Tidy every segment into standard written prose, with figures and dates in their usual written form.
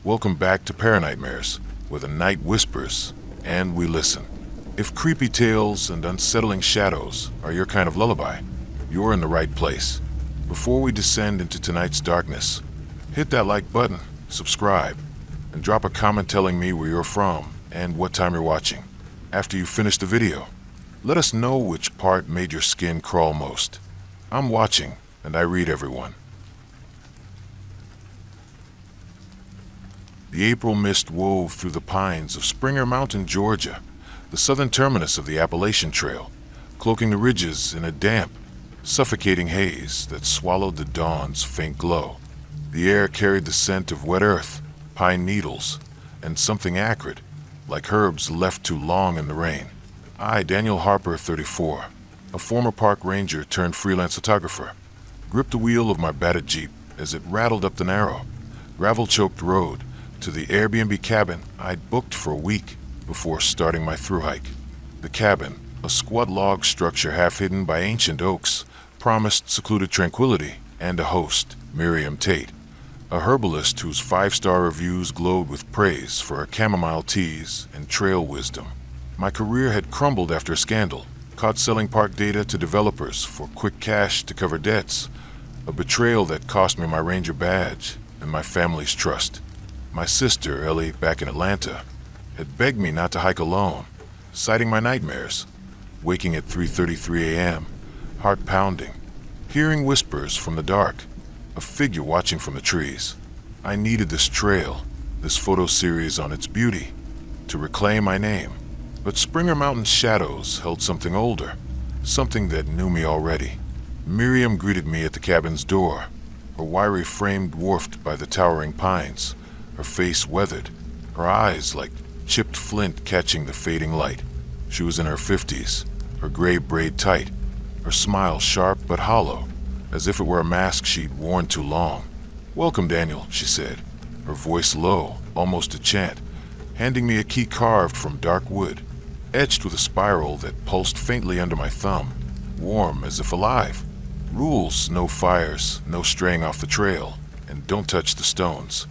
Welcome back to Paranightmares, where the night whispers and we listen. If creepy tales and unsettling shadows are your kind of lullaby, you're in the right place. Before we descend into tonight's darkness, hit that like button, subscribe, and drop a comment telling me where you're from and what time you're watching. After you finish the video, let us know which part made your skin crawl most. I'm watching, and I read everyone. The April mist wove through the pines of Springer Mountain, Georgia, the southern terminus of the Appalachian Trail, cloaking the ridges in a damp, suffocating haze that swallowed the dawn's faint glow. The air carried the scent of wet earth, pine needles, and something acrid, like herbs left too long in the rain. I, Daniel Harper, 34, a former park ranger turned freelance photographer, gripped the wheel of my battered Jeep as it rattled up the narrow, gravel-choked road to the Airbnb cabin I'd booked for a week before starting my thru-hike. The cabin, a squat log structure half hidden by ancient oaks, promised secluded tranquility and a host, Miriam Tate, a herbalist whose 5-star reviews glowed with praise for her chamomile teas and trail wisdom. My career had crumbled after a scandal, caught selling park data to developers for quick cash to cover debts, a betrayal that cost me my ranger badge and my family's trust. My sister, Ellie, back in Atlanta, had begged me not to hike alone, citing my nightmares. Waking at 3:33 a.m., heart pounding, hearing whispers from the dark, a figure watching from the trees. I needed this trail, this photo series on its beauty, to reclaim my name. But Springer Mountain's shadows held something older, something that knew me already. Miriam greeted me at the cabin's door, her wiry frame dwarfed by the towering pines, her face weathered, her eyes like chipped flint catching the fading light. She was in her 50s, her gray braid tight, her smile sharp but hollow, as if it were a mask she'd worn too long. "Welcome, Daniel," she said, her voice low, almost a chant, handing me a key carved from dark wood, etched with a spiral that pulsed faintly under my thumb, warm as if alive. "Rules: no fires, no straying off the trail, and don't touch the stones."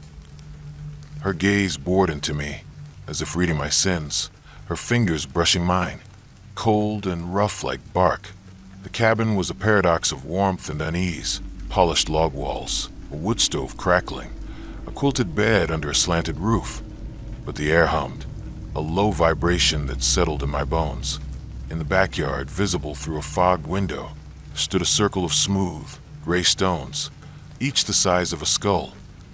Her gaze bored into me, as if reading my sins, her fingers brushing mine, cold and rough like bark. The cabin was a paradox of warmth and unease, polished log walls, a wood stove crackling, a quilted bed under a slanted roof. But the air hummed, a low vibration that settled in my bones. In the backyard, visible through a fogged window, stood a circle of smooth, gray stones, each the size of a skull,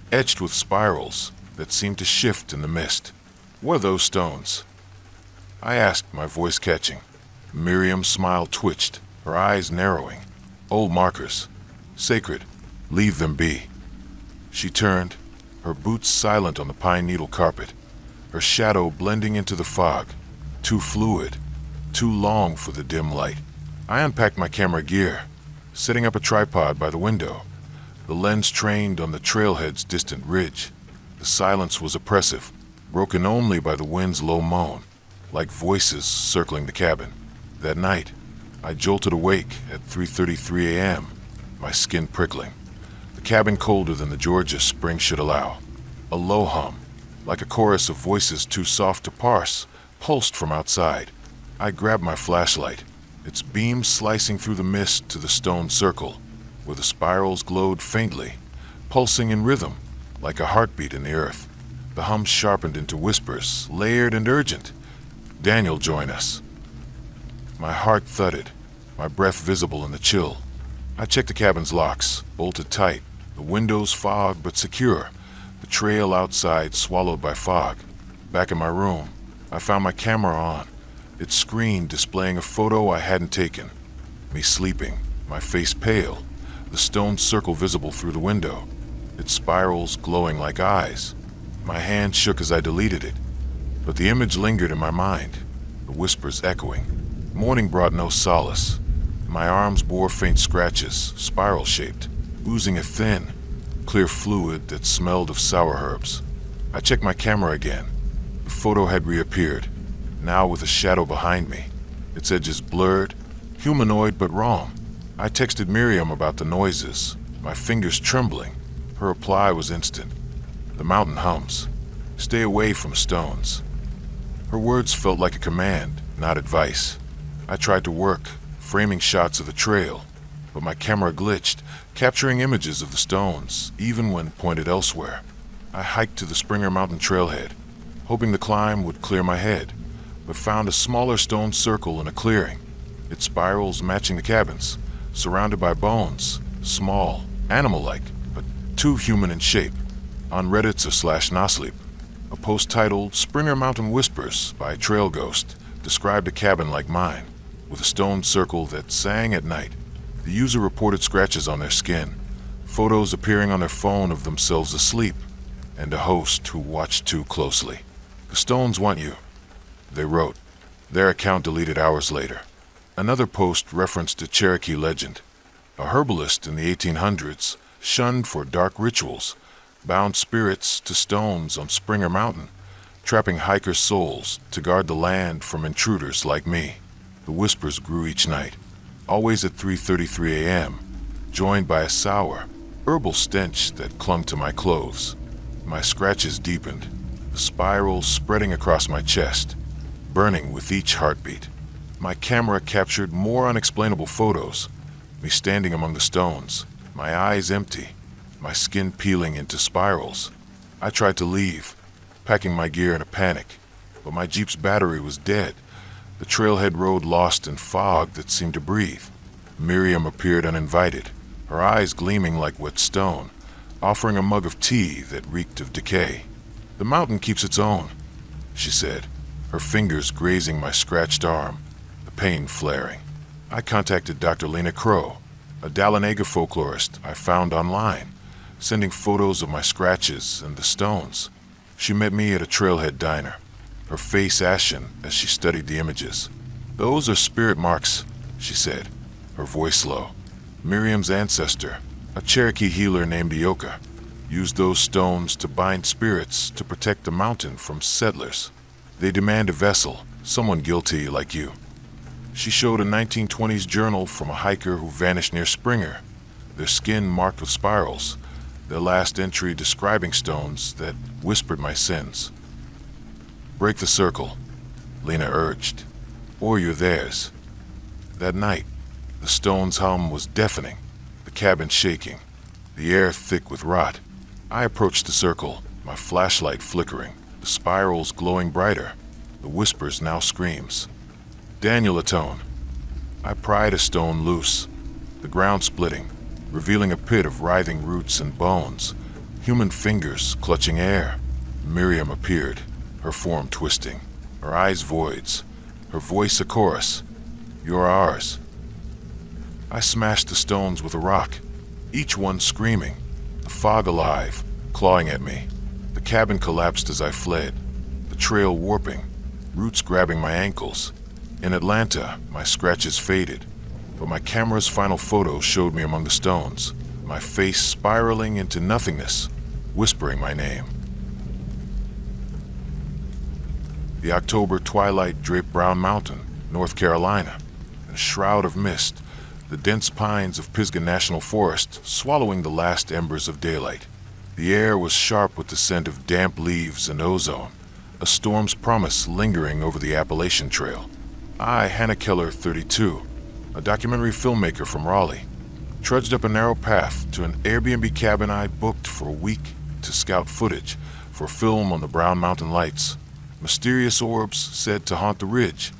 etched with spirals that seemed to shift in the mist. "What are those stones?" I asked, my voice catching. Miriam's smile twitched, her eyes narrowing. "Old markers. Sacred. Leave them be." She turned, her boots silent on the pine needle carpet, her shadow blending into the fog, too fluid, too long for the dim light. I unpacked my camera gear, setting up a tripod by the window, the lens trained on the trailhead's distant ridge. The silence was oppressive, broken only by the wind's low moan, like voices circling the cabin. That night, I jolted awake at 3:33 a.m., my skin prickling. The cabin colder than the Georgia spring should allow. A low hum, like a chorus of voices too soft to parse, pulsed from outside. I grabbed my flashlight, its beam slicing through the mist to the stone circle, where the spirals glowed faintly, pulsing in rhythm, like a heartbeat in the earth. The hum sharpened into whispers, layered and urgent. "Daniel, join us." My heart thudded, my breath visible in the chill. I checked the cabin's locks, bolted tight, the windows fogged but secure, the trail outside swallowed by fog. Back in my room, I found my camera on, its screen displaying a photo I hadn't taken. Me sleeping, my face pale, the stone circle visible through the window, its spirals glowing like eyes. My hand shook as I deleted it, but the image lingered in my mind, the whispers echoing. Morning brought no solace. My arms bore faint scratches, spiral-shaped, oozing a thin, clear fluid that smelled of sour herbs. I checked my camera again. The photo had reappeared, now with a shadow behind me, its edges blurred, humanoid but wrong. I texted Miriam about the noises, my fingers trembling. Her reply was instant. "The mountain hums. Stay away from stones." Her words felt like a command, not advice. I tried to work, framing shots of the trail, but my camera glitched, capturing images of the stones, even when pointed elsewhere. I hiked to the Springer Mountain trailhead, hoping the climb would clear my head, but found a smaller stone circle in a clearing, its spirals matching the cabins, surrounded by bones, small, animal-like, but too human in shape. On Reddit's /Nosleep, a post titled "Springer Mountain Whispers" by Trail Ghost described a cabin like mine, with a stone circle that sang at night. The user reported scratches on their skin, photos appearing on their phone of themselves asleep, and a host who watched too closely. "The stones want you," they wrote. Their account deleted hours later. Another post referenced a Cherokee legend. A herbalist in the 1800s, shunned for dark rituals, bound spirits to stones on Springer Mountain, trapping hikers' souls to guard the land from intruders like me. The whispers grew each night, always at 3:33 a.m., joined by a sour, herbal stench that clung to my clothes. My scratches deepened, the spirals spreading across my chest, burning with each heartbeat. My camera captured more unexplainable photos, me standing among the stones, my eyes empty, my skin peeling into spirals. I tried to leave, packing my gear in a panic, but my Jeep's battery was dead, the trailhead road lost in fog that seemed to breathe. Miriam appeared uninvited, her eyes gleaming like wet stone, offering a mug of tea that reeked of decay. "The mountain keeps its own," she said, her fingers grazing my scratched arm, the pain flaring. I contacted Dr. Lena Crow, a Dahlonega folklorist I found online, sending photos of my scratches and the stones. She met me at a trailhead diner, her face ashen as she studied the images. "Those are spirit marks," she said, her voice low. "Miriam's ancestor, a Cherokee healer named Ioka, used those stones to bind spirits to protect the mountain from settlers. They demand a vessel, someone guilty like you." She showed a 1920s journal from a hiker who vanished near Springer, their skin marked with spirals, their last entry describing stones that whispered my sins. "Break the circle," Lena urged, "or you're theirs." That night, the stone's hum was deafening, the cabin shaking, the air thick with rot. I approached the circle, my flashlight flickering, the spirals glowing brighter, the whispers now screams. "Daniel atone." I pried a stone loose, the ground splitting, revealing a pit of writhing roots and bones, human fingers clutching air. Miriam appeared, her form twisting, her eyes voids, her voice a chorus. "You're ours." I smashed the stones with a rock, each one screaming, the fog alive, clawing at me. The cabin collapsed as I fled, the trail warping, roots grabbing my ankles. In Atlanta, my scratches faded, but my camera's final photo showed me among the stones, my face spiraling into nothingness, whispering my name. The October twilight draped Brown Mountain, North Carolina, in a shroud of mist, the dense pines of Pisgah National Forest swallowing the last embers of daylight. The air was sharp with the scent of damp leaves and ozone, a storm's promise lingering over the Appalachian Trail. I, Hannah Keller, 32, a documentary filmmaker from Raleigh, trudged up a narrow path to an Airbnb cabin I booked for a week to scout footage for film on the Brown Mountain lights, mysterious orbs said to haunt the ridge,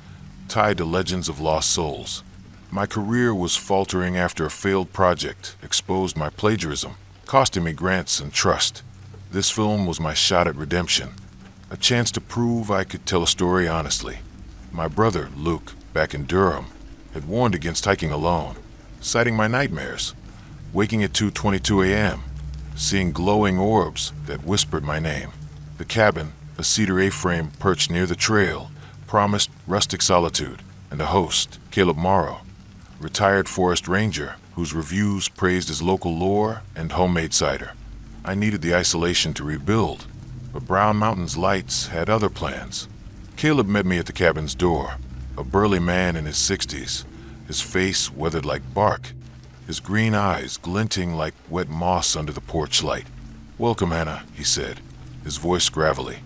tied to legends of lost souls. My career was faltering after a failed project exposed my plagiarism, costing me grants and trust. This film was my shot at redemption, a chance to prove I could tell a story honestly. My brother, Luke, back in Durham, had warned against hiking alone, citing my nightmares, waking at 2:22 a.m., seeing glowing orbs that whispered my name. The cabin, a cedar A-frame perched near the trail, promised rustic solitude, and a host, Caleb Morrow, retired forest ranger whose reviews praised his local lore and homemade cider. I needed the isolation to rebuild, but Brown Mountain's lights had other plans. Caleb met me at the cabin's door, a burly man in his 60s, his face weathered like bark, his green eyes glinting like wet moss under the porch light. "Welcome, Hannah," he said, his voice gravelly.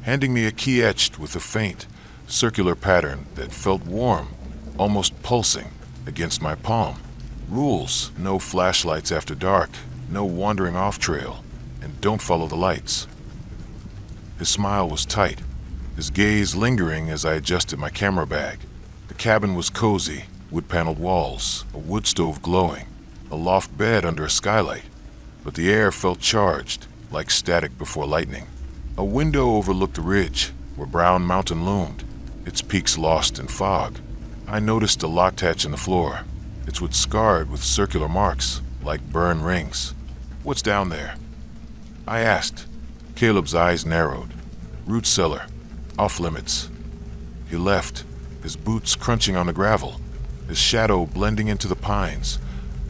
handing me a key etched with a faint, circular pattern that felt warm, almost pulsing, against my palm. Rules: no flashlights after dark, no wandering off trail, and don't follow the lights. His smile was tight, his gaze lingering as I adjusted my camera bag. The cabin was cozy, wood-paneled walls, a wood stove glowing, a loft bed under a skylight, but the air felt charged, like static before lightning. A window overlooked the ridge, where Brown Mountain loomed, its peaks lost in fog. I noticed a locked hatch in the floor, its wood scarred with circular marks, like burn rings. "What's down there?" I asked. Caleb's eyes narrowed. "Root cellar. Off limits." He left, his boots crunching on the gravel, his shadow blending into the pines,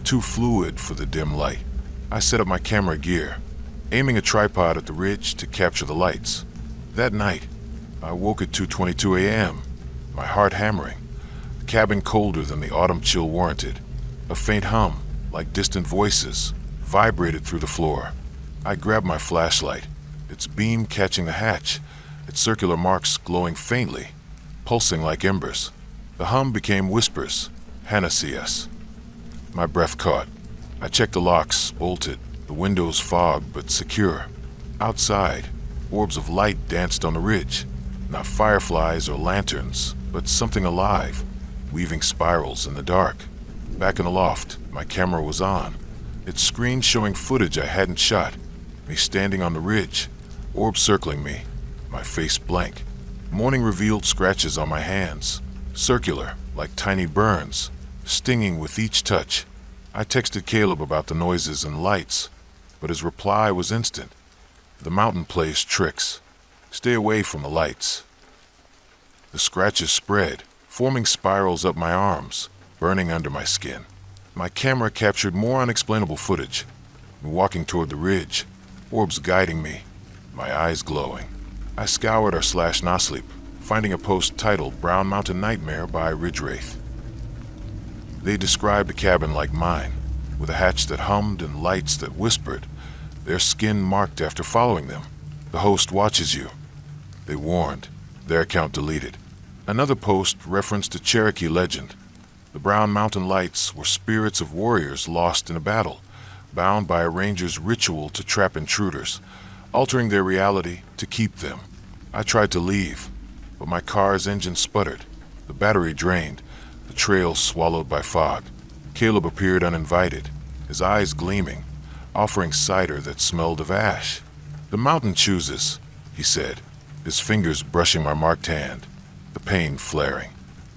too fluid for the dim light. I set up my camera gear, aiming a tripod at the ridge to capture the lights. That night, I woke at 2:22 a.m., my heart hammering, the cabin colder than the autumn chill warranted. A faint hum, like distant voices, vibrated through the floor. I grabbed my flashlight, its beam catching the hatch, its circular marks glowing faintly, pulsing like embers. The hum became whispers. "Hannah see us." My breath caught. I checked the locks, bolted, the windows fogged but secure. Outside, orbs of light danced on the ridge. Not fireflies or lanterns, but something alive, weaving spirals in the dark. Back in the loft, my camera was on, its screen showing footage I hadn't shot. Me standing on the ridge, orbs circling me, my face blank. Morning revealed scratches on my hands, circular, like tiny burns, stinging with each touch. I texted Caleb about the noises and lights, but his reply was instant. "The mountain plays tricks. Stay away from the lights." The scratches spread, forming spirals up my arms, burning under my skin. My camera captured more unexplainable footage. Walking toward the ridge, orbs guiding me, my eyes glowing. I scoured our /Nosleep, finding a post titled "Brown Mountain Nightmare" by Ridge Wraith. They described a cabin like mine, with a hatch that hummed and lights that whispered, their skin marked after following them. "The host watches you," they warned, their account deleted. Another post referenced a Cherokee legend. The Brown Mountain lights were spirits of warriors lost in a battle, bound by a ranger's ritual to trap intruders, altering their reality to keep them. I tried to leave, but my car's engine sputtered, the battery drained, the trail swallowed by fog. Caleb appeared uninvited, his eyes gleaming, offering cider that smelled of ash. "The mountain chooses," he said, his fingers brushing my marked hand, the pain flaring.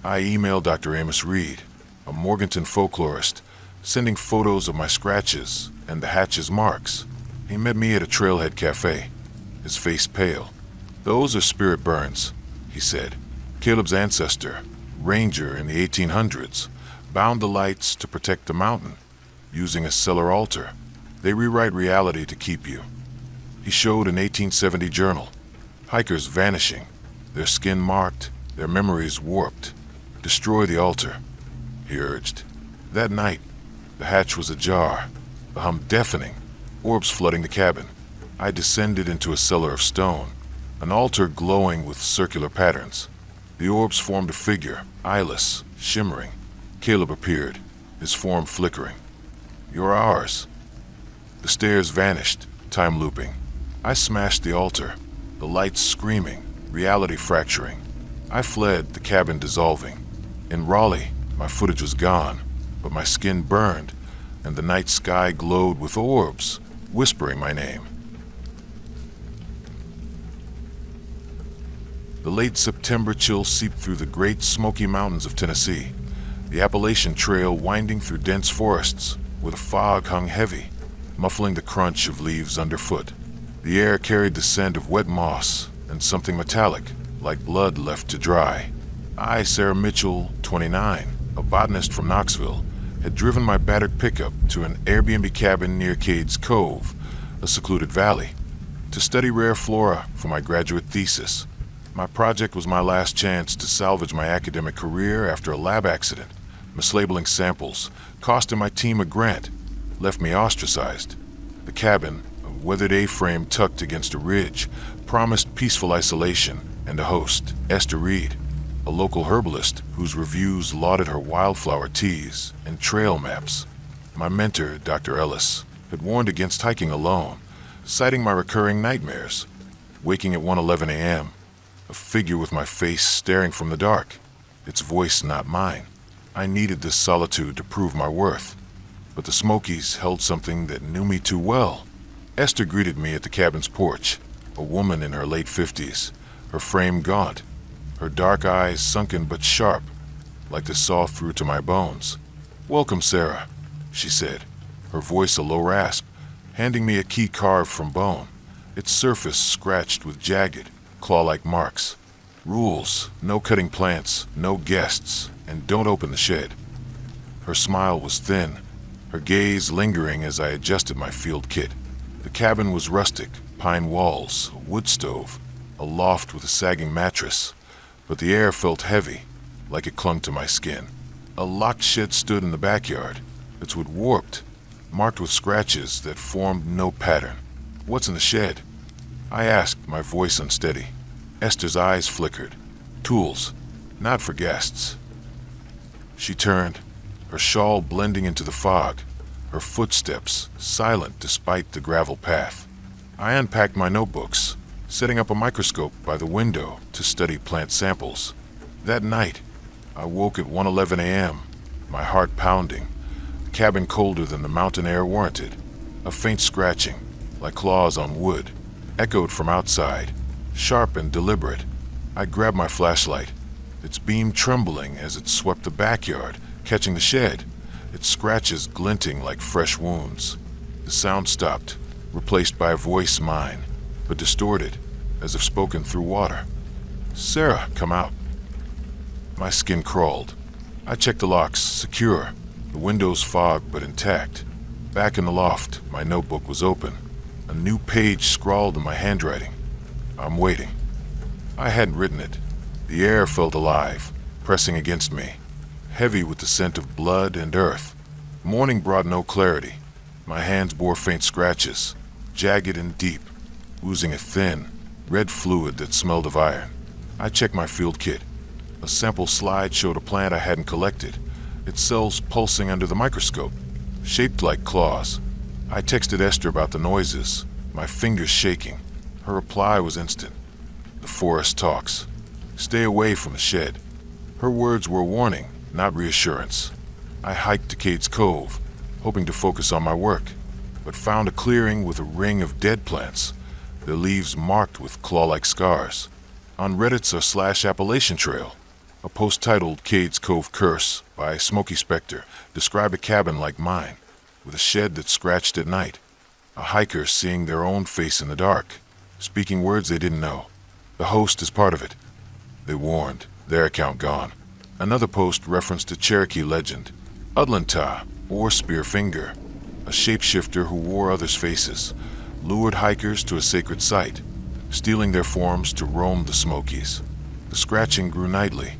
I emailed Dr. Amos Reed, a Morganton folklorist, sending photos of my scratches and the hatch's marks. He met me at a trailhead cafe, his face pale. "Those are spirit burns," he said. "Caleb's ancestor, ranger in the 1800s, bound the lights to protect the mountain, using a cellar altar. They rewrite reality to keep you." He showed an 1870 journal. Hikers vanishing, their skin marked, their memories warped. "Destroy the altar," he urged. That night, the hatch was ajar, the hum deafening, orbs flooding the cabin. I descended into a cellar of stone, an altar glowing with circular patterns. The orbs formed a figure, eyeless, shimmering. Caleb appeared, his form flickering. "You're ours." The stairs vanished, time looping. I smashed the altar, the lights screaming, reality fracturing. I fled, the cabin dissolving. In Raleigh, my footage was gone, but my skin burned, and the night sky glowed with orbs, whispering my name. The late September chill seeped through the great Smoky Mountains of Tennessee, the Appalachian Trail winding through dense forests, where the fog hung heavy, muffling the crunch of leaves underfoot. The air carried the scent of wet moss and something metallic, like blood left to dry. I, Sarah Mitchell, 29, a botanist from Knoxville, had driven my battered pickup to an Airbnb cabin near Cades Cove, a secluded valley, to study rare flora for my graduate thesis. My project was my last chance to salvage my academic career after a lab accident. Mislabeling samples, costing my team a grant, left me ostracized. The cabin, a weathered A-frame tucked against a ridge, promised peaceful isolation and a host, Esther Reed, a local herbalist whose reviews lauded her wildflower teas and trail maps. My mentor, Dr. Ellis, had warned against hiking alone, citing my recurring nightmares. Waking at 1:11 a.m., a figure with my face staring from the dark, its voice not mine. I needed this solitude to prove my worth, but the Smokies held something that knew me too well. Esther greeted me at the cabin's porch, a woman in her late 50s, her frame gaunt, her dark eyes sunken but sharp, like they saw through to my bones. "Welcome, Sarah," she said, her voice a low rasp, handing me a key carved from bone, its surface scratched with jagged, claw-like marks. "Rules: no cutting plants, no guests, and don't open the shed." Her smile was thin, her gaze lingering as I adjusted my field kit. The cabin was rustic, pine walls, a wood stove, a loft with a sagging mattress, but the air felt heavy, like it clung to my skin. A locked shed stood in the backyard, its wood warped, marked with scratches that formed no pattern. "What's in the shed?" I asked, my voice unsteady. Esther's eyes flickered. "Tools, not for guests." She turned, her shawl blending into the fog, her footsteps silent despite the gravel path. I unpacked my notebooks, setting up a microscope by the window to study plant samples. That night, I woke at 1:11 a.m., my heart pounding, the cabin colder than the mountain air warranted. A faint scratching, like claws on wood, echoed from outside, sharp and deliberate. I grabbed my flashlight, its beam trembling as it swept the backyard, catching the shed, its scratches glinting like fresh wounds. The sound stopped, replaced by a voice mine, but distorted, as if spoken through water. "Sarah, come out." My skin crawled. I checked the locks, secure, the windows fogged but intact. Back in the loft, my notebook was open, a new page scrawled in my handwriting. "I'm waiting." I hadn't written it. The air felt alive, pressing against me, heavy with the scent of blood and earth. Morning brought no clarity. My hands bore faint scratches, jagged and deep, oozing a thin, red fluid that smelled of iron. I checked my field kit. A sample slide showed a plant I hadn't collected, its cells pulsing under the microscope, shaped like claws. I texted Esther about the noises, my fingers shaking. Her reply was instant. "The forest talks. Stay away from the shed." Her words were a warning, not reassurance. I hiked to Cade's Cove, hoping to focus on my work, but found a clearing with a ring of dead plants, their leaves marked with claw-like scars. On Reddit's /Appalachian Trail, a post titled "Cade's Cove Curse" by Smoky Spectre described a cabin like mine, with a shed that scratched at night, a hiker seeing their own face in the dark, speaking words they didn't know. "The host is part of it," they warned, their account gone. Another post referenced a Cherokee legend, Udlantah, or Spearfinger, a shapeshifter who wore others' faces, lured hikers to a sacred site, stealing their forms to roam the Smokies. The scratching grew nightly,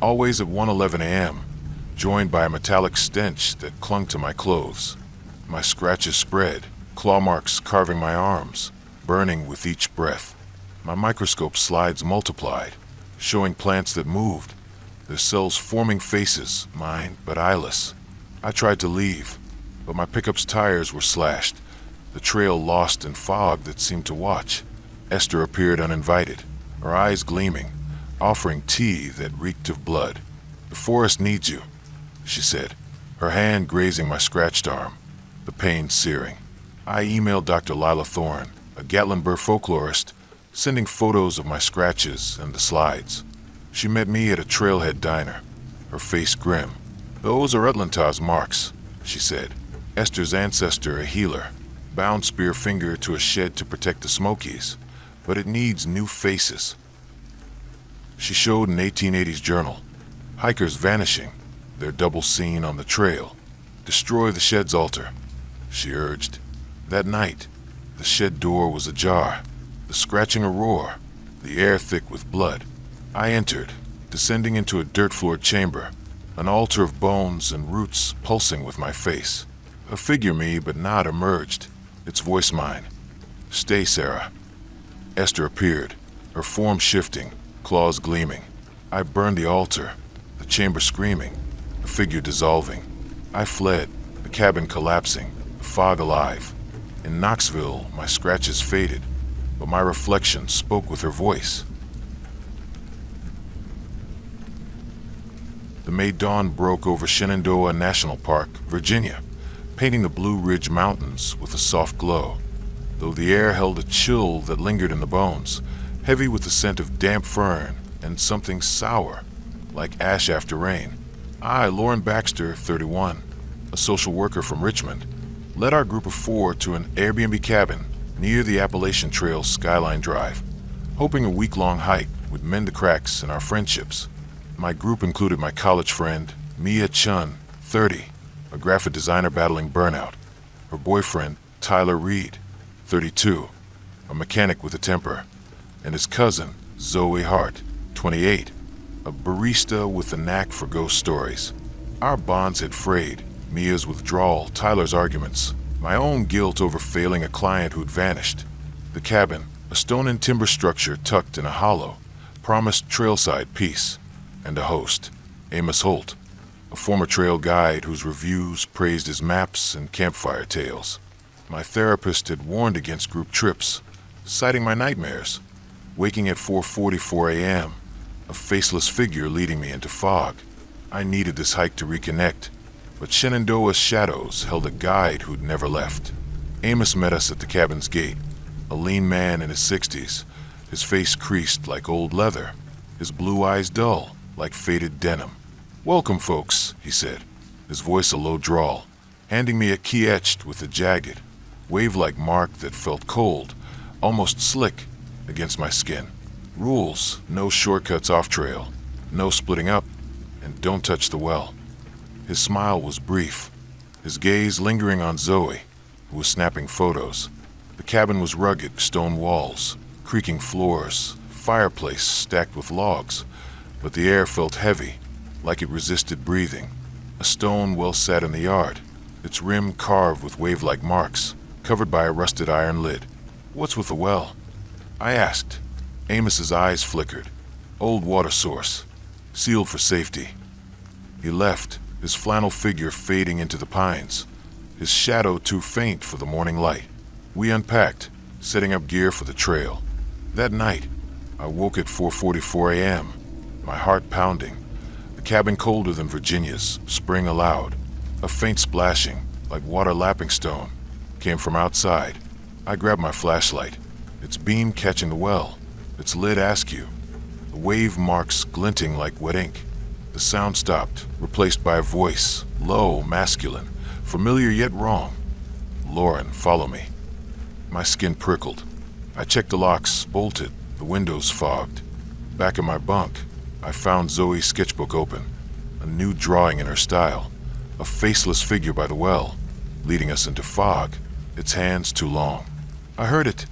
always at 1:11 a.m., joined by a metallic stench that clung to my clothes. My scratches spread, claw marks carving my arms, burning with each breath. My microscope slides multiplied, showing plants that moved, their cells forming faces, mine but eyeless. I tried to leave, but my pickup's tires were slashed, the trail lost in fog that seemed to watch. Esther appeared uninvited, her eyes gleaming, offering tea that reeked of blood. "The forest needs you," she said, her hand grazing my scratched arm, the pain searing. I emailed Dr. Lila Thorne, a Gatlinburg folklorist, sending photos of my scratches and the slides. She met me at a trailhead diner, her face grim. "Those are Udlantah's marks," she said. "Esther's ancestor, a healer, bound Spearfinger to a shed to protect the Smokies, but it needs new faces." She showed an 1880s journal. Hikers vanishing, their double seen on the trail. "Destroy the shed's altar," she urged. That night, the shed door was ajar, the scratching a roar, the air thick with blood. I entered, descending into a dirt-floored chamber, an altar of bones and roots pulsing with my face. A figure me but not emerged, its voice mine. "Stay, Sarah." Esther appeared, her form shifting, claws gleaming. I burned the altar, the chamber screaming, the figure dissolving. I fled, the cabin collapsing, the fog alive. In Knoxville, my scratches faded, but my reflection spoke with her voice. The May dawn broke over Shenandoah National Park, Virginia, painting the Blue Ridge Mountains with a soft glow. Though the air held a chill that lingered in the bones, heavy with the scent of damp fern and something sour, like ash after rain, I, Lauren Baxter, 31, a social worker from Richmond, led our group of 4 to an Airbnb cabin near the Appalachian Trail Skyline Drive, hoping a week-long hike would mend the cracks in our friendships. My group included my college friend, Mia Chun, 30, a graphic designer battling burnout, her boyfriend, Tyler Reed, 32, a mechanic with a temper, and his cousin, Zoe Hart, 28, a barista with a knack for ghost stories. Our bonds had frayed, Mia's withdrawal, Tyler's arguments, my own guilt over failing a client who'd vanished. The cabin, a stone and timber structure tucked in a hollow, promised trailside peace, and a host, Amos Holt, a former trail guide whose reviews praised his maps and campfire tales. My therapist had warned against group trips, citing my nightmares, waking at 4:44 a.m., a faceless figure leading me into fog. I needed this hike to reconnect, but Shenandoah's shadows held a guide who'd never left. Amos met us at the cabin's gate, a lean man in his 60s, his face creased like old leather, his blue eyes dull like faded denim. "Welcome, folks," he said, his voice a low drawl, handing me a key etched with a jagged, wave-like mark that felt cold, almost slick, against my skin. Rules: no shortcuts off trail, no splitting up, and don't touch the well. His smile was brief, his gaze lingering on Zoe, who was snapping photos. The cabin was rugged, stone walls, creaking floors, fireplace stacked with logs, but the air felt heavy, like it resisted breathing. A stone well set in the yard, its rim carved with wave-like marks, covered by a rusted iron lid. "What's with the well?" I asked. Amos's eyes flickered. "Old water source, sealed for safety." He left, his flannel figure fading into the pines, his shadow too faint for the morning light. We unpacked, setting up gear for the trail. That night, I woke at 4:44 a.m., my heart pounding, the cabin colder than Virginia's, spring allowed. A faint splashing, like water lapping stone, came from outside. I grabbed my flashlight, its beam catching the well, its lid askew, the wave marks glinting like wet ink. The sound stopped, replaced by a voice, low, masculine, familiar yet wrong. "Lauren, follow me." My skin prickled. I checked the locks, bolted, the windows fogged. Back in my bunk, I found Zoe's sketchbook open, a new drawing in her style, a faceless figure by the well, leading us into fog, its hands too long. "I heard it,"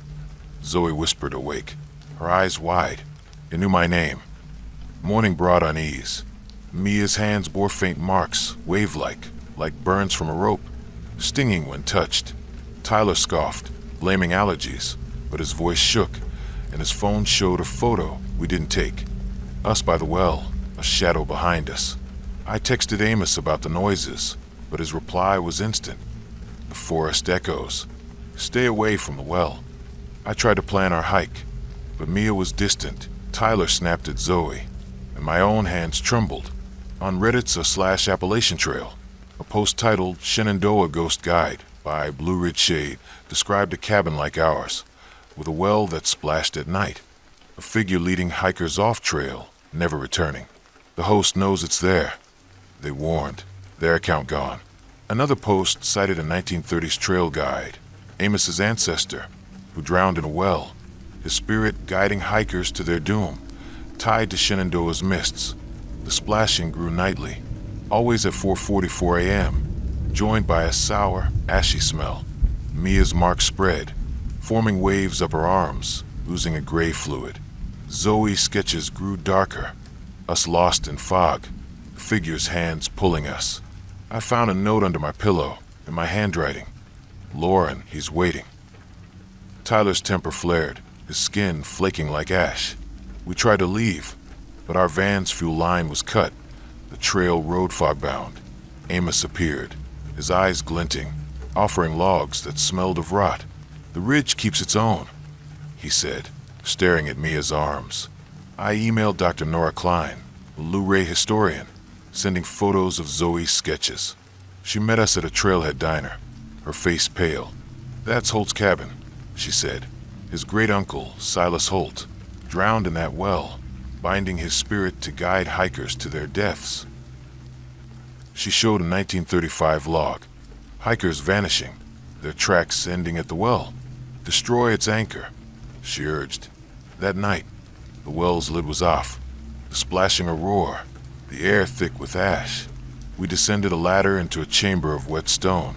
Zoe whispered, awake, her eyes wide. It knew my name. Morning brought unease. Mia's hands bore faint marks, wave-like, like burns from a rope, stinging when touched. Tyler scoffed, blaming allergies, but his voice shook, and his phone showed a photo we didn't take. Us by the well, a shadow behind us. I texted Amos about the noises, but his reply was instant. The forest echoes. Stay away from the well. I tried to plan our hike, but Mia was distant. Tyler snapped at Zoe, and my own hands trembled. On Reddit's /Appalachian Trail, a post titled Shenandoah Ghost Guide by Blue Ridge Shade described a cabin like ours, with a well that splashed at night, a figure leading hikers off trail, never returning. The host knows it's there. They warned. Their account gone. Another post cited a 1930s trail guide, Amos's ancestor, who drowned in a well, his spirit guiding hikers to their doom, tied to Shenandoah's mists. The splashing grew nightly, always at 4:44 a.m., joined by a sour, ashy smell. Mia's mark spread, forming waves up her arms, oozing a gray fluid. Zoe's sketches grew darker, us lost in fog, the figure's hands pulling us. I found a note under my pillow, in my handwriting. "Lauren, he's waiting." Tyler's temper flared. his skin flaking like ash. We tried to leave, but our van's fuel line was cut, the trail road fog bound. Amos appeared, his eyes glinting, offering logs that smelled of rot. "The ridge keeps its own," he said, staring at Mia's arms. I emailed Dr. Nora Klein, a Luray historian, sending photos of Zoe's sketches. She met us at a trailhead diner, her face pale. "That's Holt's cabin," she said. "His great-uncle, Silas Holt, drowned in that well, binding his spirit to guide hikers to their deaths." She showed a 1935 log. Hikers vanishing, their tracks ending at the well. "Destroy its anchor," she urged. That night, the well's lid was off, the splashing a roar, the air thick with ash. We descended a ladder into a chamber of wet stone,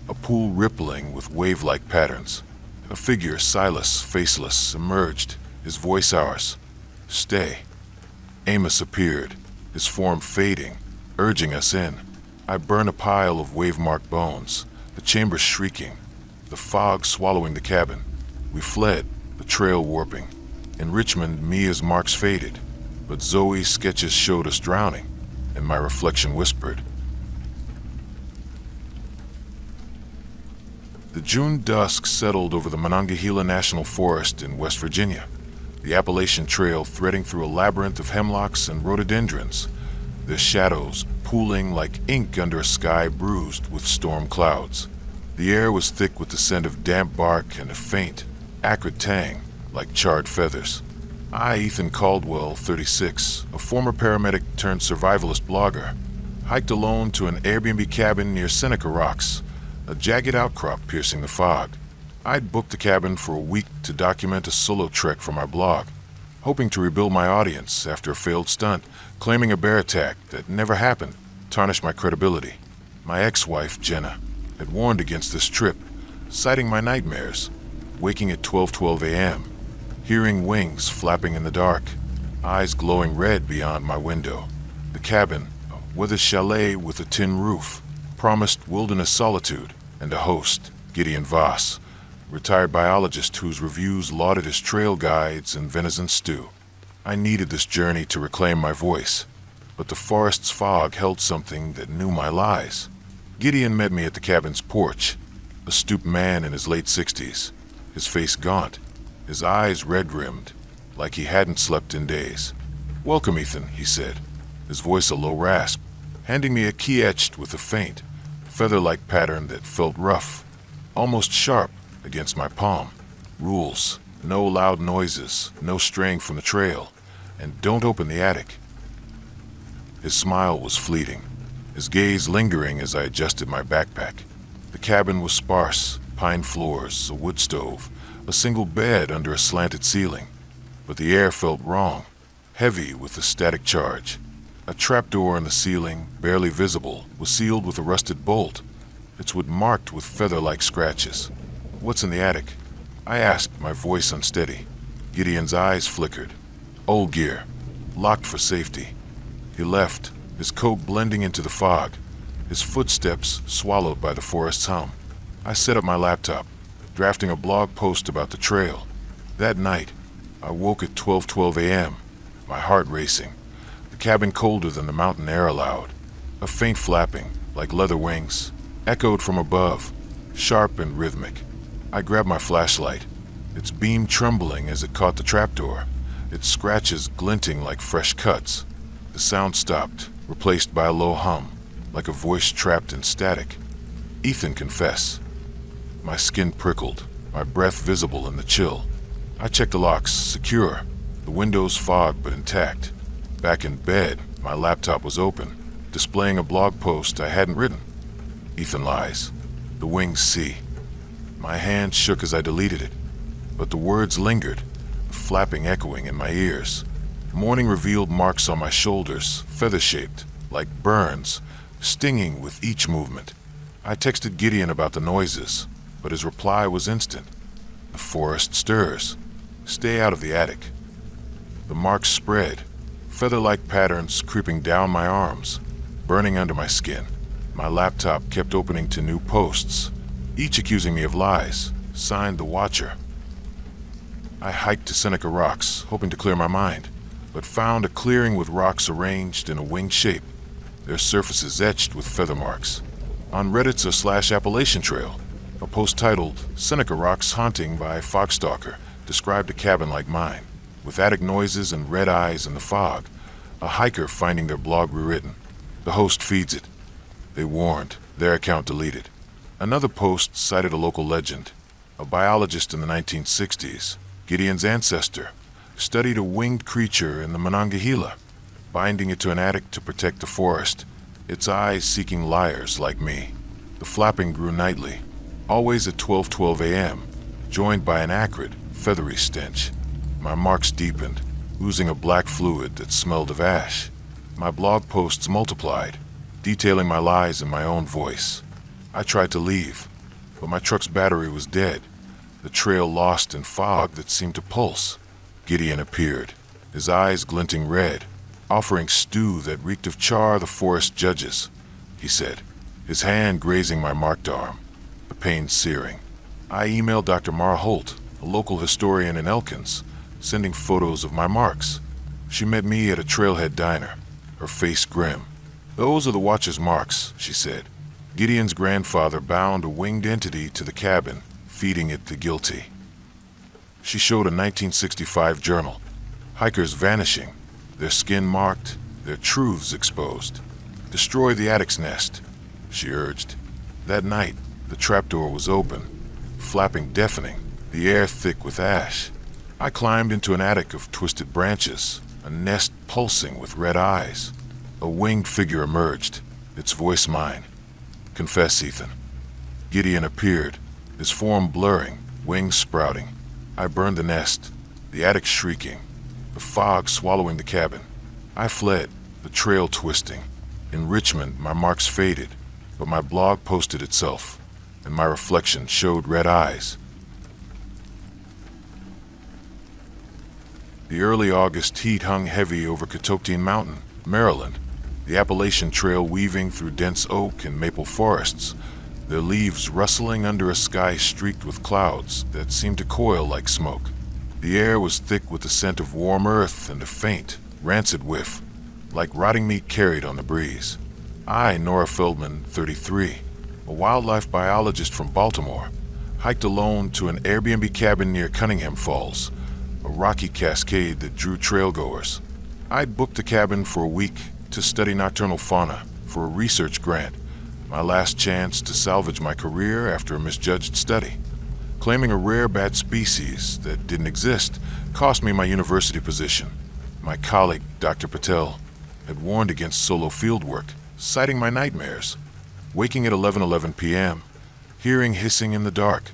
a pool rippling with wave-like patterns. A figure, Silas, faceless, emerged, his voice ours. "Stay." Amos appeared, his form fading, urging us in. I burned a pile of wave-marked bones, the chamber shrieking, the fog swallowing the cabin. We fled, the trail warping. In Richmond, Mia's marks faded, but Zoe's sketches showed us drowning, and my reflection whispered. The June dusk settled over the Monongahela National Forest in West Virginia, the Appalachian Trail threading through a labyrinth of hemlocks and rhododendrons, their shadows pooling like ink under a sky bruised with storm clouds. The air was thick with the scent of damp bark and a faint, acrid tang, like charred feathers. I, Ethan Caldwell, 36, a former paramedic turned survivalist blogger, hiked alone to an Airbnb cabin near Seneca Rocks, a jagged outcrop piercing the fog. I'd booked the cabin for a week to document a solo trek for my blog, hoping to rebuild my audience after a failed stunt, claiming a bear attack that never happened tarnished my credibility. My ex-wife, Jenna, had warned against this trip, citing my nightmares, waking at 12:12 a.m., hearing wings flapping in the dark, eyes glowing red beyond my window. The cabin, a weathered chalet with a tin roof, promised wilderness solitude and a host, Gideon Voss, retired biologist whose reviews lauded his trail guides and venison stew. I needed this journey to reclaim my voice, but the forest's fog held something that knew my lies. Gideon met me at the cabin's porch, a stooped man in his late 60s, his face gaunt, his eyes red-rimmed, like he hadn't slept in days. "Welcome, Ethan," he said, his voice a low rasp, handing me a key etched with a faint, feather-like pattern that felt rough, almost sharp against my palm. "Rules: no loud noises, no straying from the trail, and don't open the attic." His smile was fleeting, his gaze lingering as I adjusted my backpack. The cabin was sparse, pine floors, a wood stove, a single bed under a slanted ceiling, but the air felt wrong, heavy with a static charge. A trapdoor in the ceiling, barely visible, was sealed with a rusted bolt, its wood marked with feather-like scratches. "What's in the attic?" I asked, my voice unsteady. Gideon's eyes flickered. "Old gear, locked for safety." He left, his coat blending into the fog, his footsteps swallowed by the forest's hum. I set up my laptop, drafting a blog post about the trail. That night, I woke at 12:12 a.m., my heart racing, the cabin colder than the mountain air allowed. A faint flapping, like leather wings, echoed from above, sharp and rhythmic. I grabbed my flashlight, its beam trembling as it caught the trapdoor, its scratches glinting like fresh cuts. The sound stopped, replaced by a low hum, like a voice trapped in static. "Ethan, confess." My skin prickled, my breath visible in the chill. I checked the locks, secure, the windows fogged but intact. Back in bed, my laptop was open, displaying a blog post I hadn't written. "Ethan lies. The wings see." My hand shook as I deleted it, but the words lingered, the flapping echoing in my ears. Morning revealed marks on my shoulders, feather-shaped, like burns, stinging with each movement. I texted Gideon about the noises, but his reply was instant. "The forest stirs. Stay out of the attic." The marks spread, feather-like patterns creeping down my arms, burning under my skin. My laptop kept opening to new posts, each accusing me of lies, signed The Watcher. I hiked to Seneca Rocks, hoping to clear my mind, but found a clearing with rocks arranged in a winged shape, their surfaces etched with feather marks. On Reddit's /Appalachian Trail, a post titled "Seneca Rocks Haunting" by Fox Stalker described a cabin like mine, with attic noises and red eyes in the fog, a hiker finding their blog rewritten. The host feeds it. They warned, their account deleted. Another post cited a local legend. A biologist in the 1960s, Gideon's ancestor, studied a winged creature in the Monongahela, binding it to an attic to protect the forest, its eyes seeking liars like me. The flapping grew nightly, always at 12:12 a.m., joined by an acrid, feathery stench. My marks deepened, oozing a black fluid that smelled of ash. My blog posts multiplied, detailing my lies in my own voice. I tried to leave, but my truck's battery was dead, the trail lost in fog that seemed to pulse. Gideon appeared, his eyes glinting red, offering stew that reeked of char the forest judges, he said, his hand grazing my marked arm, the pain searing. I emailed Dr. Mara Holt, a local historian in Elkins, sending photos of my marks. She met me at a trailhead diner, her face grim. "Those are the Watcher's marks," she said. Gideon's grandfather bound a winged entity to the cabin, feeding it the guilty. She showed a 1965 journal. Hikers vanishing, their skin marked, their truths exposed. "Destroy the attic's nest," she urged. That night, the trapdoor was open, flapping deafening, the air thick with ash. I climbed into an attic of twisted branches, a nest pulsing with red eyes. A winged figure emerged, its voice mine. "Confess, Ethan." Gideon appeared, his form blurring, wings sprouting. I burned the nest, the attic shrieking, the fog swallowing the cabin. I fled, the trail twisting. In Richmond, my marks faded, but my blog posted itself, and my reflection showed red eyes. The early August heat hung heavy over Catoctin Mountain, Maryland, the Appalachian Trail weaving through dense oak and maple forests, their leaves rustling under a sky streaked with clouds that seemed to coil like smoke. The air was thick with the scent of warm earth and a faint, rancid whiff, like rotting meat carried on the breeze. I, Nora Feldman, 33, a wildlife biologist from Baltimore, hiked alone to an Airbnb cabin near Cunningham Falls, a rocky cascade that drew trailgoers. I'd booked the cabin for a week to study nocturnal fauna for a research grant, my last chance to salvage my career after a misjudged study. Claiming a rare bat species that didn't exist cost me my university position. My colleague, Dr. Patel, had warned against solo fieldwork, citing my nightmares. Waking at 11:11 p.m., hearing hissing in the dark,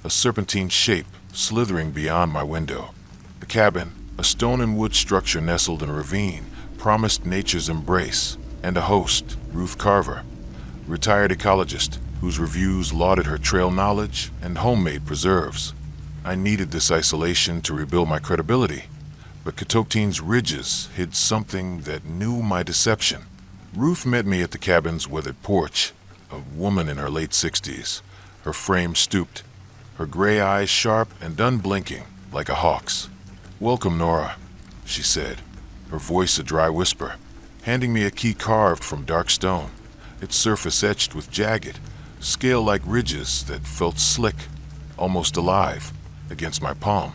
a serpentine shape slithering beyond my window. The cabin, a stone and wood structure nestled in a ravine, promised nature's embrace, and a host, Ruth Carver, retired ecologist whose reviews lauded her trail knowledge and homemade preserves. I needed this isolation to rebuild my credibility, but Catoctin's ridges hid something that knew my deception. Ruth met me at the cabin's weathered porch, a woman in her late 60s, her frame stooped, her gray eyes sharp and unblinking like a hawk's. "Welcome, Nora," she said, her voice a dry whisper, handing me a key carved from dark stone, its surface etched with jagged, scale-like ridges that felt slick, almost alive, against my palm.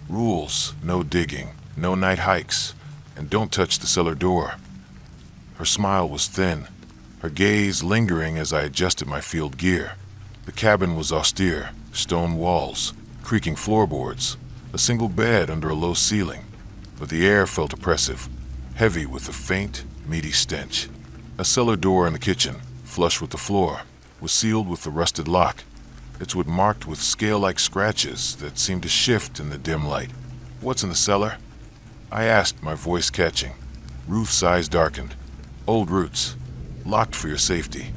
"Rules: no digging, no night hikes, and don't touch the cellar door." Her smile was thin, her gaze lingering as I adjusted my field gear. The cabin was austere, stone walls, creaking floorboards, a single bed under a low ceiling, but the air felt oppressive, heavy with a faint, meaty stench. A cellar door in the kitchen, flush with the floor, was sealed with a rusted lock, its wood marked with scale-like scratches that seemed to shift in the dim light. "What's in the cellar?" I asked, my voice catching. Ruth's eyes darkened. "Old roots, locked for your safety."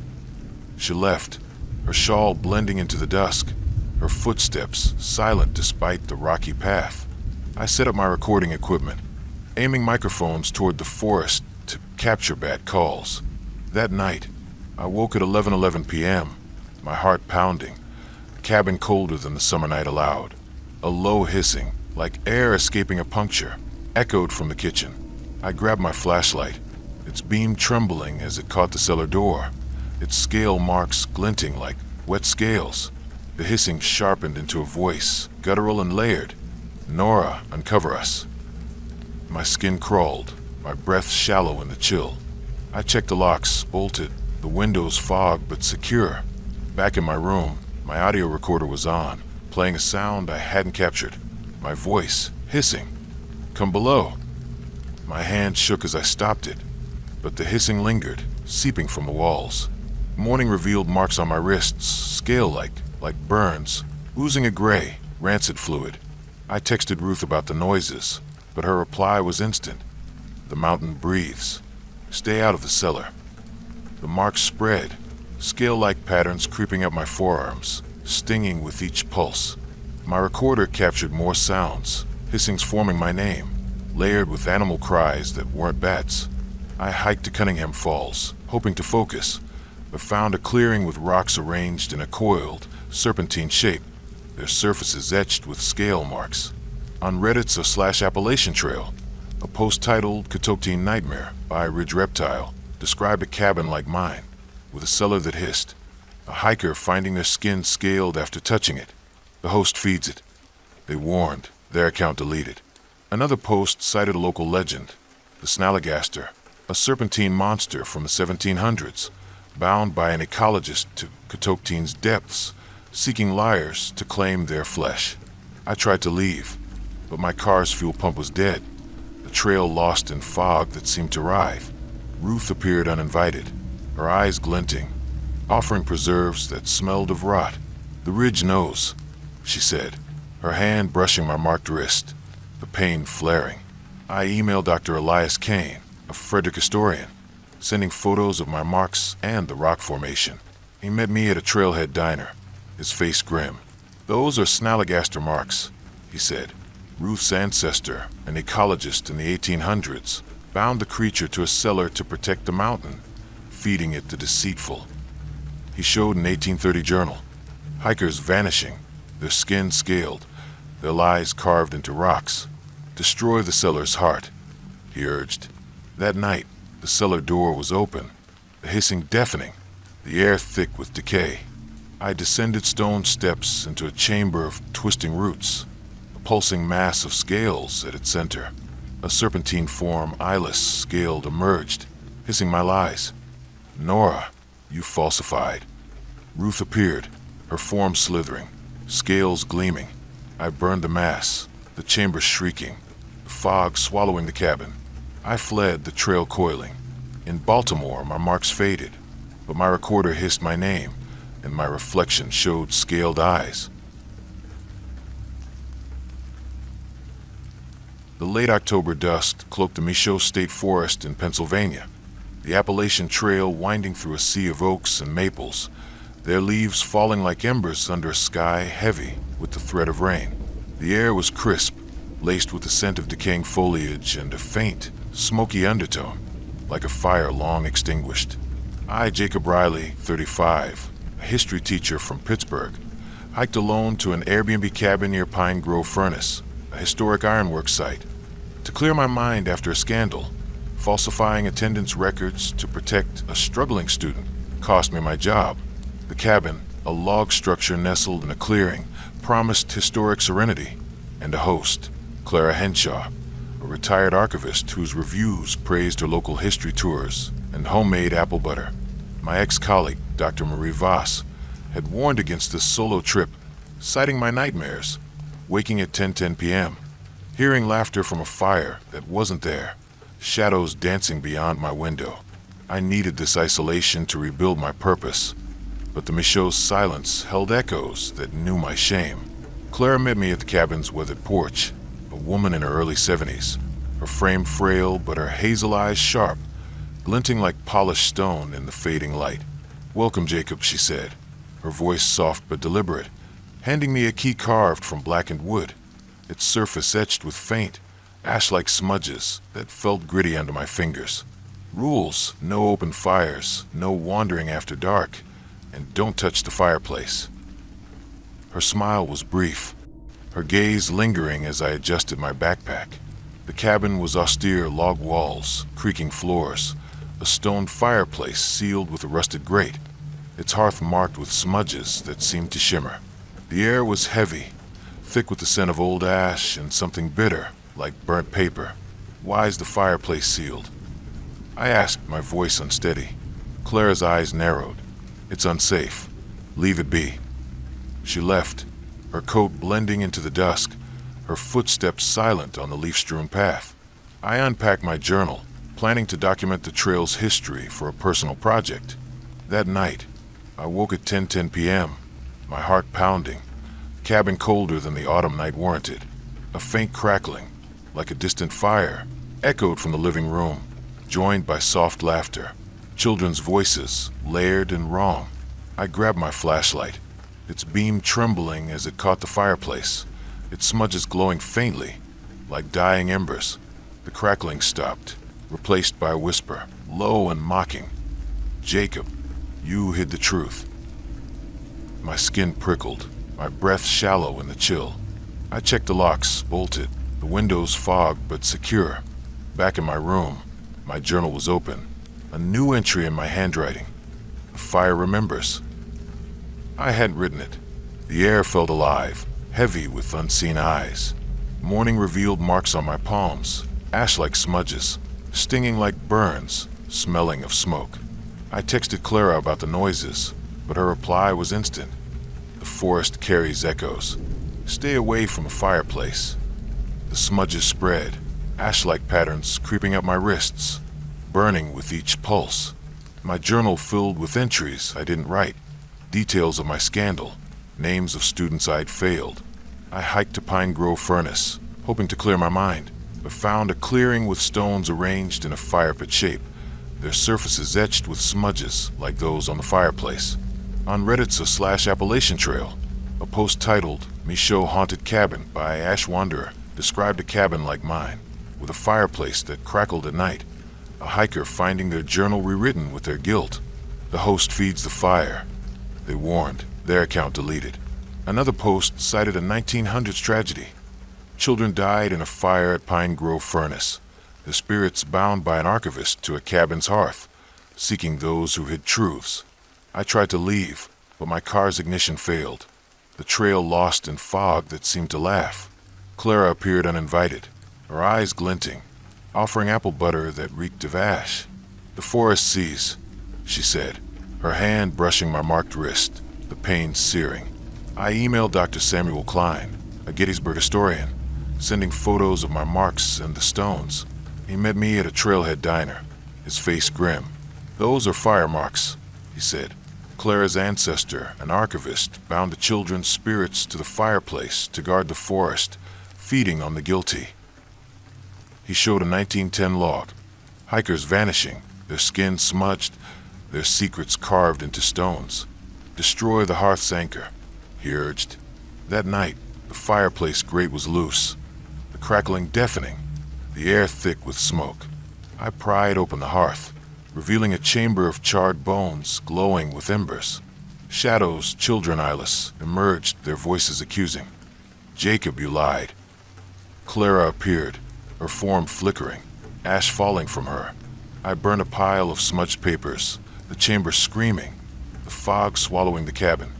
She left, her shawl blending into the dusk, her footsteps silent despite the rocky path. I set up my recording equipment, aiming microphones toward the forest to capture bat calls. That night, I woke at 11:11 p.m., my heart pounding, the cabin colder than the summer night allowed. A low hissing, like air escaping a puncture, echoed from the kitchen. I grabbed my flashlight, its beam trembling as it caught the cellar door, its scale marks glinting like wet scales. The hissing sharpened into a voice, guttural and layered. "Nora, uncover us." My skin crawled, my breath shallow in the chill. I checked the locks, bolted, the windows fogged but secure. Back in my room, my audio recorder was on, playing a sound I hadn't captured. My voice, hissing, "Come below." My hand shook as I stopped it, but the hissing lingered, seeping from the walls. Morning revealed marks on my wrists, scale-like, like burns, oozing a gray, rancid fluid. I texted Ruth about the noises, but her reply was instant. "The mountain breathes. Stay out of the cellar." The marks spread, scale-like patterns creeping up my forearms, stinging with each pulse. My recorder captured more sounds, hissings forming my name, layered with animal cries that weren't bats. I hiked to Cunningham Falls, hoping to focus, but found a clearing with rocks arranged in a coiled, serpentine shape, their surfaces etched with scale marks. On Reddit's /Appalachian Trail, a post titled "Catoctin Nightmare" by Ridge Reptile described a cabin like mine, with a cellar that hissed, a hiker finding their skin scaled after touching it. The host feeds it. They warned, their account deleted. Another post cited a local legend, the Snallygaster, a serpentine monster from the 1700s, bound by an ecologist to Catoctin's depths, seeking liars to claim their flesh. I tried to leave, but my car's fuel pump was dead, the trail lost in fog that seemed to writhe. Ruth appeared uninvited, her eyes glinting, offering preserves that smelled of rot. "The ridge knows," she said, her hand brushing my marked wrist, the pain flaring. I emailed Dr. Elias Kane, a Frederick historian, sending photos of my marks and the rock formation. He met me at a trailhead diner, his face grim. "Those are Snallygaster marks," he said. "Ruth's ancestor, an ecologist in the 1800s, bound the creature to a cellar to protect the mountain, feeding it the deceitful." He showed an 1830 journal. Hikers vanishing, their skin scaled, their lies carved into rocks. "Destroy the cellar's heart," he urged. That night, the cellar door was open, the hissing deafening, the air thick with decay. I descended stone steps into a chamber of twisting roots, a pulsing mass of scales at its center. A serpentine form, eyeless, scaled, emerged, hissing my lies. "Nora, you falsified." Ruth appeared, her form slithering, scales gleaming. I burned the mass, the chamber shrieking, the fog swallowing the cabin. I fled, the trail coiling. In Baltimore, my marks faded, but my recorder hissed my name, and my reflection showed scaled eyes. The late October dust cloaked the Michaud State Forest in Pennsylvania, the Appalachian Trail winding through a sea of oaks and maples, their leaves falling like embers under a sky heavy with the threat of rain. The air was crisp, laced with the scent of decaying foliage and a faint, smoky undertone, like a fire long extinguished. I, Jacob Riley, 35, a history teacher from Pittsburgh, hiked alone to an Airbnb cabin near Pine Grove Furnace, a historic ironworks site, to clear my mind after a scandal. Falsifying attendance records to protect a struggling student cost me my job. The cabin, a log structure nestled in a clearing, promised historic serenity, and a host, Clara Henshaw, a retired archivist whose reviews praised her local history tours and homemade apple butter. My ex-colleague, Dr. Marie Voss, had warned against this solo trip, citing my nightmares, waking at 10:10 p.m., hearing laughter from a fire that wasn't there, shadows dancing beyond my window. I needed this isolation to rebuild my purpose, but the Michaud's silence held echoes that knew my shame. Clara met me at the cabin's weathered porch, a woman in her early 70s, her frame frail but her hazel eyes sharp, glinting like polished stone in the fading light. "Welcome, Jacob," she said, her voice soft but deliberate, handing me a key carved from blackened wood, its surface etched with faint, ash-like smudges that felt gritty under my fingers. "Rules: no open fires, no wandering after dark, and don't touch the fireplace." Her smile was brief, her gaze lingering as I adjusted my backpack. The cabin was austere log walls, creaking floors, a stone fireplace sealed with a rusted grate, its hearth marked with smudges that seemed to shimmer. The air was heavy, thick with the scent of old ash and something bitter, like burnt paper. "Why is the fireplace sealed?" I asked, my voice unsteady. Clara's eyes narrowed. "It's unsafe. Leave it be." She left, her coat blending into the dusk, her footsteps silent on the leaf-strewn path. I unpacked my journal, planning to document the trail's history for a personal project. That night, I woke at 10:10 p.m., my heart pounding, the cabin colder than the autumn night warranted. A faint crackling, like a distant fire, echoed from the living room, joined by soft laughter, children's voices, layered and wrong. I grabbed my flashlight, its beam trembling as it caught the fireplace, its smudges glowing faintly, like dying embers. The crackling stopped, replaced by a whisper, low and mocking. "Jacob, you hid the truth." My skin prickled, my breath shallow in the chill. I checked the locks, bolted, the windows fogged but secure. Back in my room, my journal was open, a new entry in my handwriting. "The fire remembers." I hadn't written it. The air felt alive, heavy with unseen eyes. Morning revealed marks on my palms, ash-like smudges, stinging like burns, smelling of smoke. I texted Clara about the noises, but her reply was instant. "The forest carries echoes. Stay away from a fireplace." The smudges spread, ash-like patterns creeping up my wrists, burning with each pulse. My journal filled with entries I didn't write, details of my scandal, names of students I'd failed. I hiked to Pine Grove Furnace, hoping to clear my mind, but found a clearing with stones arranged in a fire pit shape, their surfaces etched with smudges like those on the fireplace. On Reddit's /Appalachian Trail, a post titled "Michaud Haunted Cabin" by Ash Wanderer described a cabin like mine, with a fireplace that crackled at night, a hiker finding their journal rewritten with their guilt. "The host feeds the fire," they warned, their account deleted. Another post cited a 1900s tragedy. Children died in a fire at Pine Grove Furnace, their spirits bound by an archivist to a cabin's hearth, seeking those who hid truths. I tried to leave, but my car's ignition failed. The trail lost in fog that seemed to laugh. Clara appeared uninvited, her eyes glinting, offering apple butter that reeked of ash. "The forest sees," she said, her hand brushing my marked wrist, the pain searing. I emailed Dr. Samuel Klein, a Gettysburg historian, sending photos of my marks and the stones. He met me at a trailhead diner, his face grim. "Those are fire marks," he said. "Clara's ancestor, an archivist, bound the children's spirits to the fireplace to guard the forest, feeding on the guilty." He showed a 1910 log, hikers vanishing, their skin smudged, their secrets carved into stones. "Destroy the hearth's anchor," he urged. That night, the fireplace grate was loose, the crackling deafening, the air thick with smoke. I pried open the hearth, revealing a chamber of charred bones glowing with embers. Shadows, children eyeless, emerged, their voices accusing. "Jacob, you lied." Clara appeared, her form flickering, ash falling from her. I burned a pile of smudged papers, the chamber screaming, the fog swallowing the cabin.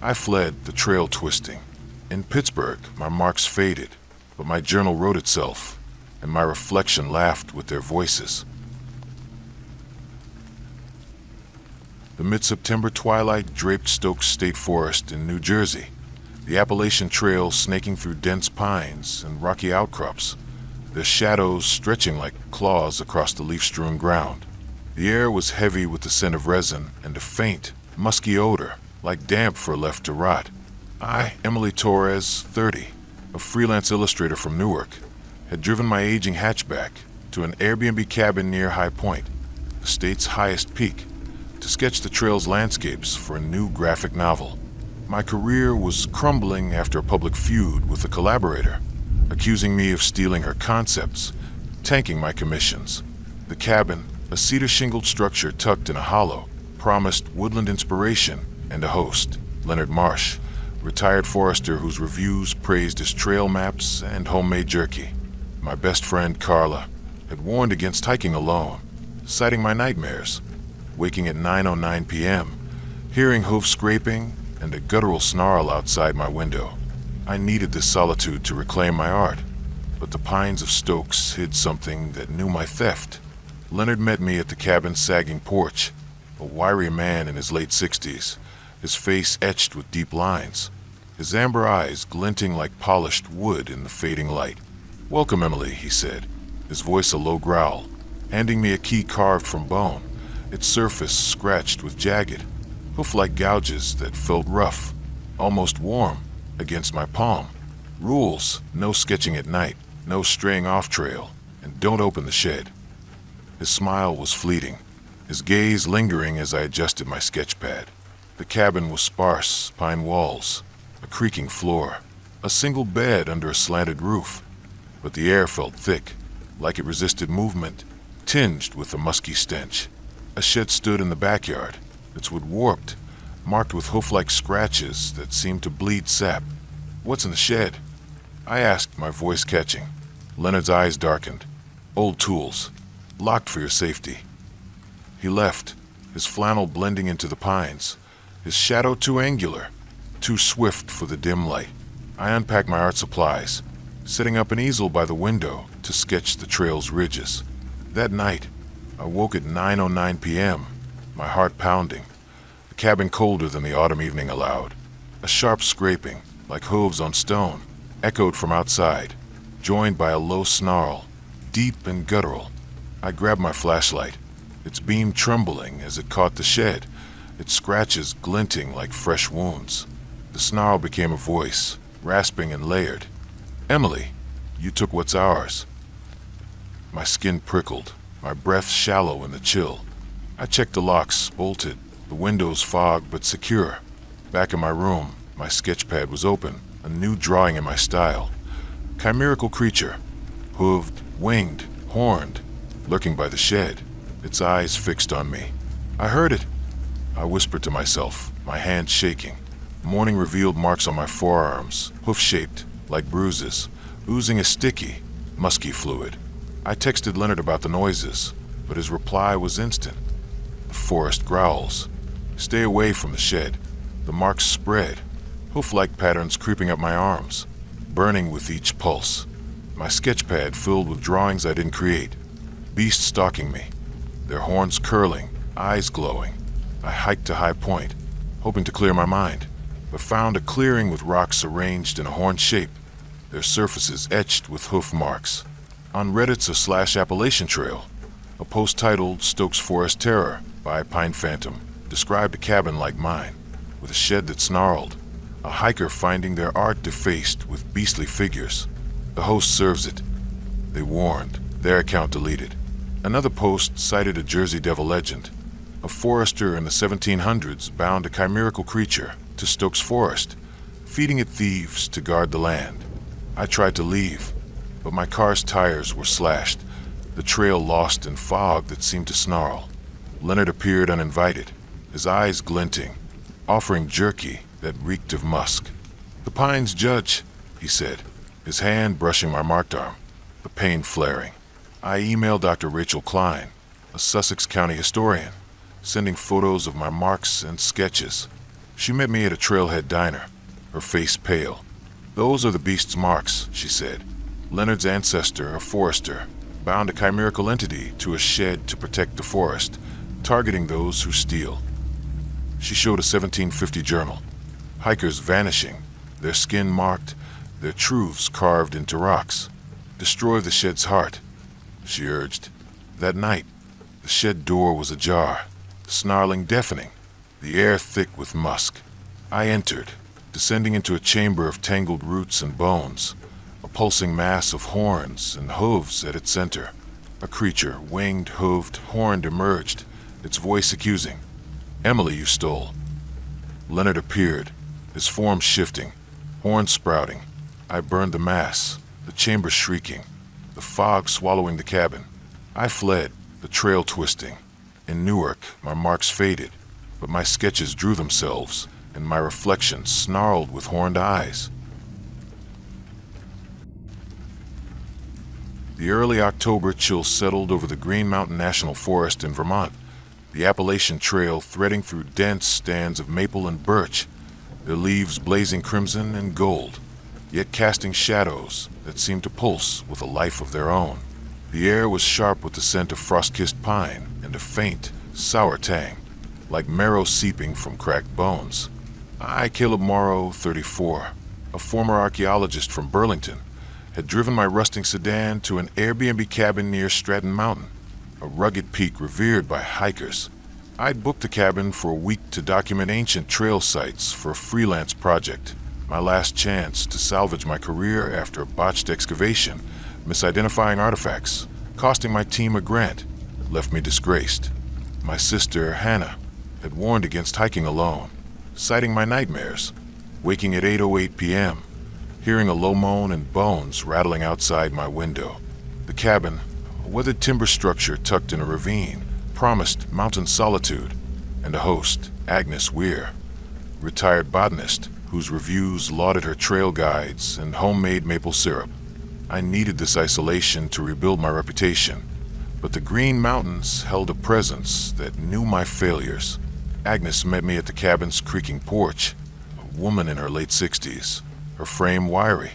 I fled, the trail twisting. In Pittsburgh, my marks faded, but my journal wrote itself, and my reflection laughed with their voices. The mid-September twilight draped Stokes State Forest in New Jersey, the Appalachian Trail snaking through dense pines and rocky outcrops, their shadows stretching like claws across the leaf-strewn ground. The air was heavy with the scent of resin and a faint, musky odor, like damp fur left to rot. I, Emily Torres, 30, a freelance illustrator from Newark, had driven my aging hatchback to an Airbnb cabin near High Point, the state's highest peak, to sketch the trail's landscapes for a new graphic novel. My career was crumbling after a public feud with a collaborator, accusing me of stealing her concepts, tanking my commissions. The cabin, a cedar-shingled structure tucked in a hollow, promised woodland inspiration and a host, Leonard Marsh, retired forester whose reviews praised his trail maps and homemade jerky. My best friend, Carla, had warned against hiking alone, citing my nightmares. Waking at 9:09 p.m., hearing hoof scraping and a guttural snarl outside my window. I needed this solitude to reclaim my art, but the pines of Stokes hid something that knew my theft. Leonard met me at the cabin's sagging porch, a wiry man in his late 60s, his face etched with deep lines, his amber eyes glinting like polished wood in the fading light. "Welcome, Emily," he said, his voice a low growl, handing me a key carved from bone, its surface scratched with jagged, hoof-like gouges that felt rough, almost warm, against my palm. "Rules: no sketching at night, no straying off trail, and don't open the shed." His smile was fleeting, his gaze lingering as I adjusted my sketch pad. The cabin was sparse pine walls, a creaking floor, a single bed under a slanted roof, but the air felt thick, like it resisted movement, tinged with a musky stench. A shed stood in the backyard, its wood warped, marked with hoof-like scratches that seemed to bleed sap. "What's in the shed?" I asked, my voice catching. Leonard's eyes darkened. "Old tools, locked for your safety." He left, his flannel blending into the pines, his shadow too angular, too swift for the dim light. I unpacked my art supplies, setting up an easel by the window to sketch the trail's ridges. That night, I woke at 9:09 p.m., my heart pounding, the cabin colder than the autumn evening allowed. A sharp scraping, like hooves on stone, echoed from outside, joined by a low snarl, deep and guttural. I grabbed my flashlight, its beam trembling as it caught the shed, its scratches glinting like fresh wounds. The snarl became a voice, rasping and layered. "Emily, you took what's ours." My skin prickled, my breath shallow in the chill. I checked the locks, bolted, the windows fogged but secure. Back in my room, my sketch pad was open, a new drawing in my style. Chimerical creature, hooved, winged, horned, lurking by the shed, its eyes fixed on me. "I heard it," I whispered to myself, my hands shaking. Morning revealed marks on my forearms, hoof-shaped, like bruises, oozing a sticky, musky fluid. I texted Leonard about the noises, but his reply was instant. "The forest growls. Stay away from the shed." The marks spread, hoof-like patterns creeping up my arms, burning with each pulse. My sketch pad filled with drawings I didn't create. Beasts stalking me, their horns curling, eyes glowing. I hiked to High Point, hoping to clear my mind, but found a clearing with rocks arranged in a horn shape, their surfaces etched with hoof marks. On Reddit's /Appalachian Trail, a post titled "Stokes Forest Terror" by Pine Phantom described a cabin like mine, with a shed that snarled, a hiker finding their art defaced with beastly figures. "The host serves it," they warned, their account deleted. Another post cited a Jersey Devil legend. A forester in the 1700s bound a chimerical creature to Stokes Forest, feeding it thieves to guard the land. I tried to leave, but my car's tires were slashed, the trail lost in fog that seemed to snarl. Leonard appeared uninvited, his eyes glinting, offering jerky that reeked of musk. "The pines judge," he said, his hand brushing my marked arm, the pain flaring. I emailed Dr. Rachel Klein, a Sussex County historian, sending photos of my marks and sketches. She met me at a trailhead diner, her face pale. "Those are the beast's marks," she said. "Leonard's ancestor, a forester, bound a chimerical entity to a shed to protect the forest, targeting those who steal." She showed a 1750 journal. Hikers vanishing, their skin marked, their truths carved into rocks. "Destroy the shed's heart," she urged. That night, the shed door was ajar, the snarling deafening, the air thick with musk. I entered, descending into a chamber of tangled roots and bones, a pulsing mass of horns and hooves at its center. A creature, winged, hooved, horned, emerged, its voice accusing. "Emily, you stole." Leonard appeared, his form shifting, horns sprouting. I burned the mass, the chamber shrieking, the fog swallowing the cabin. I fled, the trail twisting. In Newark, my marks faded, but my sketches drew themselves, and my reflection snarled with horned eyes. The early October chill settled over the Green Mountain National Forest in Vermont, the Appalachian Trail threading through dense stands of maple and birch, their leaves blazing crimson and gold, yet casting shadows that seemed to pulse with a life of their own. The air was sharp with the scent of frost-kissed pine and a faint, sour tang, like marrow seeping from cracked bones. I, Caleb Morrow, 34, a former archaeologist from Burlington, had driven my rusting sedan to an Airbnb cabin near Stratton Mountain, a rugged peak revered by hikers. I'd booked the cabin for a week to document ancient trail sites for a freelance project, my last chance to salvage my career after a botched excavation, misidentifying artifacts, costing my team a grant, left me disgraced. My sister, Hannah, had warned against hiking alone, citing my nightmares, waking at 8:08 p.m., hearing a low moan and bones rattling outside my window. The cabin, a weathered timber structure tucked in a ravine, promised mountain solitude, and a host, Agnes Weir, retired botanist whose reviews lauded her trail guides and homemade maple syrup. I needed this isolation to rebuild my reputation, but the Green Mountains held a presence that knew my failures. Agnes met me at the cabin's creaking porch, a woman in her late 60s, her frame wiry,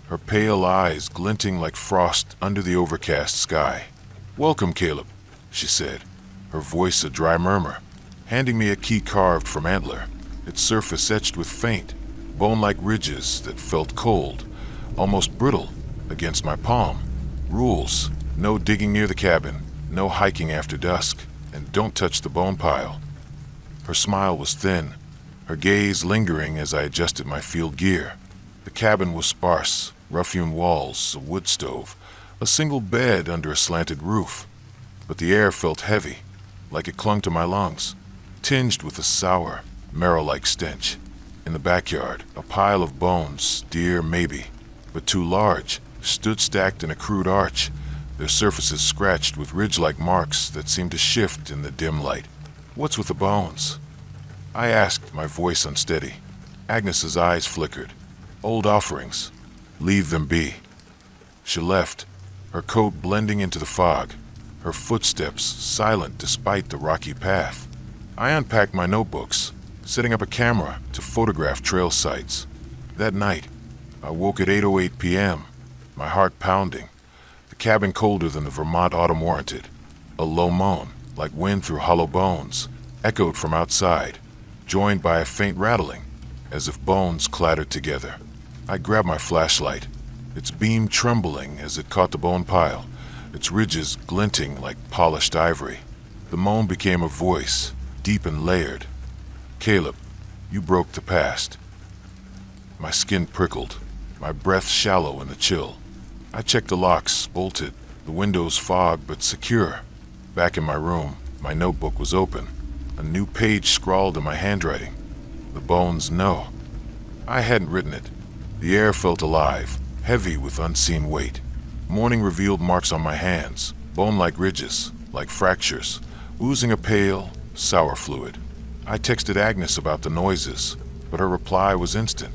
her pale eyes glinting like frost under the overcast sky. "Welcome, Caleb," she said, her voice a dry murmur, handing me a key carved from antler, its surface etched with faint, bone-like ridges that felt cold, almost brittle, against my palm. "Rules: no digging near the cabin, no hiking after dusk, and don't touch the bone pile." Her smile was thin, her gaze lingering as I adjusted my field gear. The cabin was sparse, rough-hewn walls, a wood stove, a single bed under a slanted roof. But the air felt heavy, like it clung to my lungs, tinged with a sour, marrow-like stench. In the backyard, a pile of bones, deer maybe, but too large, stood stacked in a crude arch, their surfaces scratched with ridge-like marks that seemed to shift in the dim light. "What's with the bones?" I asked, my voice unsteady. Agnes's eyes flickered. "Old offerings. Leave them be." She left, her coat blending into the fog, her footsteps silent despite the rocky path. I unpacked my notebooks, setting up a camera to photograph trail sites. That night, I woke at 8:08 p.m., my heart pounding, the cabin colder than the Vermont autumn warranted. A low moan, like wind through hollow bones, echoed from outside, joined by a faint rattling, as if bones clattered together. I grabbed my flashlight, its beam trembling as it caught the bone pile, its ridges glinting like polished ivory. The moan became a voice, deep and layered. "Caleb, you broke the past." My skin prickled, my breath shallow in the chill. I checked the locks, bolted, the windows fogged but secure. Back in my room, my notebook was open, a new page scrawled in my handwriting. The bones no. I hadn't written it. The air felt alive, heavy with unseen weight. Morning revealed marks on my hands, bone-like ridges, like fractures, oozing a pale, sour fluid. I texted Agnes about the noises, but her reply was instant.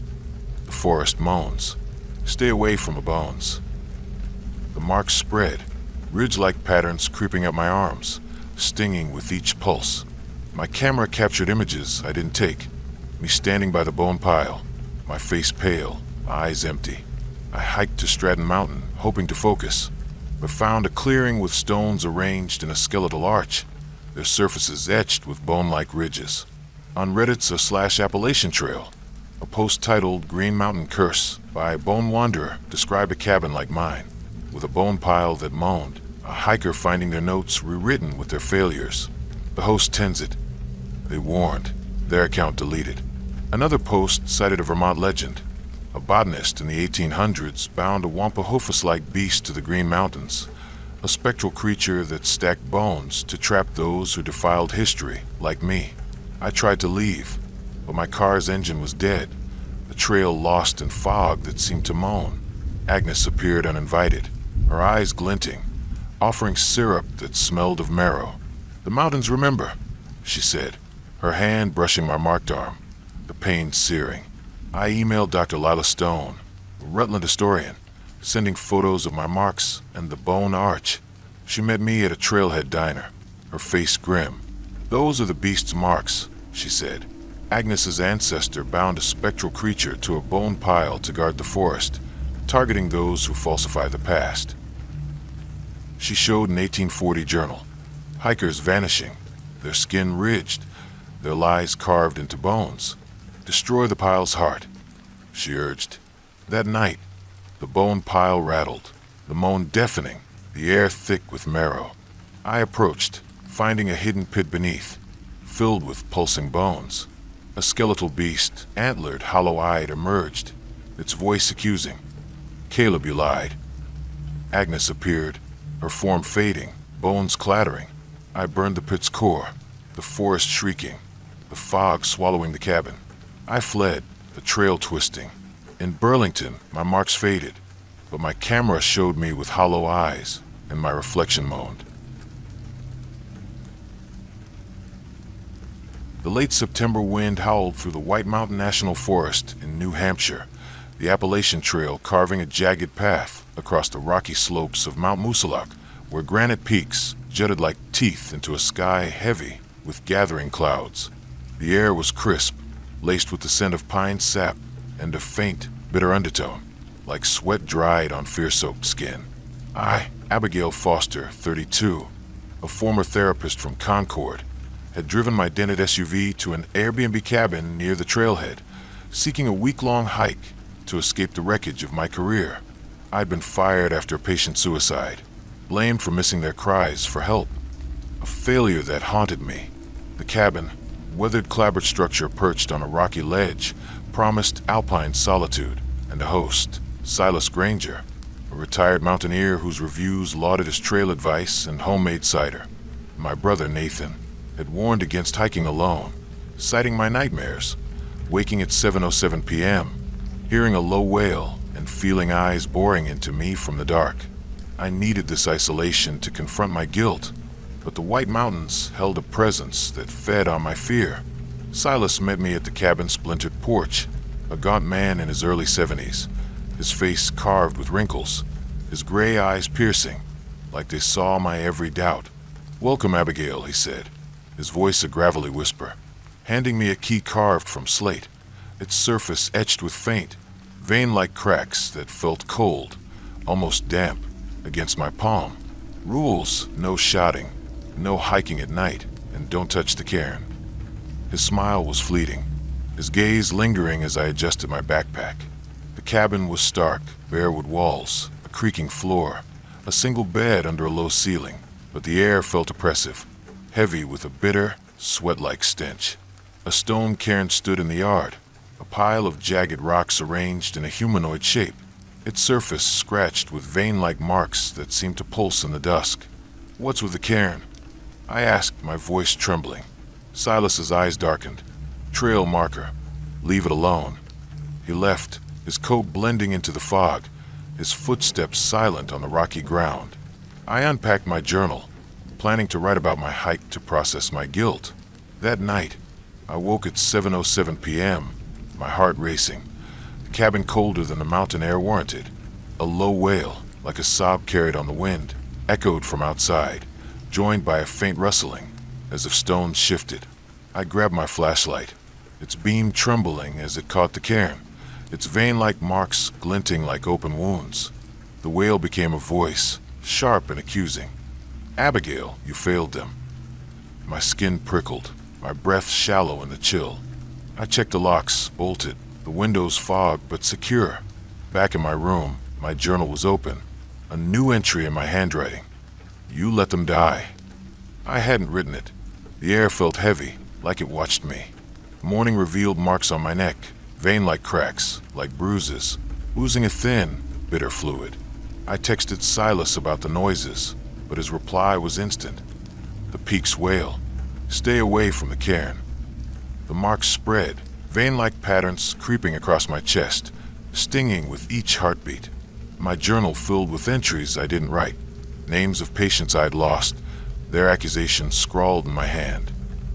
"The forest moans. Stay away from the bones." The marks spread, ridge-like patterns creeping up my arms, stinging with each pulse. My camera captured images I didn't take, me standing by the bone pile, my face pale, eyes empty. I hiked to Stratton Mountain, hoping to focus, but found a clearing with stones arranged in a skeletal arch, their surfaces etched with bone-like ridges. On Reddit's /Appalachian Trail, a post titled "Green Mountain Curse" by Bone Wanderer described a cabin like mine, with a bone pile that moaned, a hiker finding their notes rewritten with their failures. The host tends it. They warned, their account deleted. Another post cited a Vermont legend. A botanist in the 1800s bound a Wampahoofus-like beast to the Green Mountains, a spectral creature that stacked bones to trap those who defiled history, like me. I tried to leave, but my car's engine was dead, the trail lost in fog that seemed to moan. Agnes appeared uninvited, her eyes glinting, offering syrup that smelled of marrow. "The mountains remember," she said, her hand brushing my marked arm. the pain searing. I emailed Dr. Lila Stone, a Rutland historian, sending photos of my marks and the bone arch. She met me at a trailhead diner, her face grim. "Those are the beast's marks," she said. "Agnes's ancestor bound a spectral creature to a bone pile to guard the forest, targeting those who falsify the past." She showed an 1840 journal. Hikers vanishing, their skin ridged, their lies carved into bones. "Destroy the pile's heart," she urged. That night, the bone pile rattled, the moan deafening, the air thick with marrow. I approached, finding a hidden pit beneath, filled with pulsing bones. A skeletal beast, antlered, hollow-eyed, emerged, its voice accusing. "Caleb, you lied." Agnes appeared, her form fading, bones clattering. I burned the pit's core, the forest shrieking, the fog swallowing the cabin. I fled, the trail twisting. In Burlington, my marks faded, but my camera showed me with hollow eyes, and my reflection moaned. The late September wind howled through the White Mountain National Forest in New Hampshire, the Appalachian Trail carving a jagged path across the rocky slopes of Mount Moosilauke, where granite peaks jutted like teeth into a sky heavy with gathering clouds. The air was crisp, laced with the scent of pine sap and a faint, bitter undertone, like sweat dried on fear-soaked skin. I, Abigail Foster, 32, a former therapist from Concord, had driven my dented SUV to an Airbnb cabin near the trailhead, seeking a week-long hike to escape the wreckage of my career. I'd been fired after a patient suicide, blamed for missing their cries for help. A failure that haunted me. The cabin, weathered clapboard structure perched on a rocky ledge, promised alpine solitude and a host, Silas Granger, a retired mountaineer whose reviews lauded his trail advice and homemade cider. My brother Nathan had warned against hiking alone, citing my nightmares, waking at 7:07 p.m., hearing a low wail and feeling eyes boring into me from the dark. I needed this isolation to confront my guilt, but the White Mountains held a presence that fed on my fear. Silas met me at the cabin's splintered porch, a gaunt man in his early 70s, his face carved with wrinkles, his gray eyes piercing, like they saw my every doubt. "Welcome, Abigail," he said, his voice a gravelly whisper, handing me a key carved from slate, its surface etched with faint, vein-like cracks that felt cold, almost damp, against my palm. "Rules: no shouting, no hiking at night, and don't touch the cairn." His smile was fleeting, his gaze lingering as I adjusted my backpack. The cabin was stark, bare wood walls, a creaking floor, a single bed under a low ceiling, but the air felt oppressive, heavy with a bitter, sweat-like stench. A stone cairn stood in the yard, a pile of jagged rocks arranged in a humanoid shape, its surface scratched with vein-like marks that seemed to pulse in the dusk. "What's with the cairn?" I asked, my voice trembling. Silas's eyes darkened. "Trail marker. Leave it alone." He left, his coat blending into the fog, his footsteps silent on the rocky ground. I unpacked my journal, planning to write about my hike to process my guilt. That night, I woke at 7:07 p.m., my heart racing, the cabin colder than the mountain air warranted. A low wail, like a sob carried on the wind, echoed from outside, joined by a faint rustling, as if stones shifted. I grabbed my flashlight, its beam trembling as it caught the cairn, its vein-like marks glinting like open wounds. The wail became a voice, sharp and accusing. "Abigail, you failed them." My skin prickled, my breath shallow in the chill. I checked the locks, bolted, the windows fogged but secure. Back in my room, my journal was open, a new entry in my handwriting. "You let them die." I hadn't written it. The air felt heavy, like it watched me. Morning revealed marks on my neck, vein-like cracks, like bruises, oozing a thin, bitter fluid. I texted Silas about the noises, but his reply was instant. "The peak's wail. Stay away from the cairn." The marks spread, vein-like patterns creeping across my chest, stinging with each heartbeat. My journal filled with entries I didn't write, names of patients I'd lost, their accusations scrawled in my hand.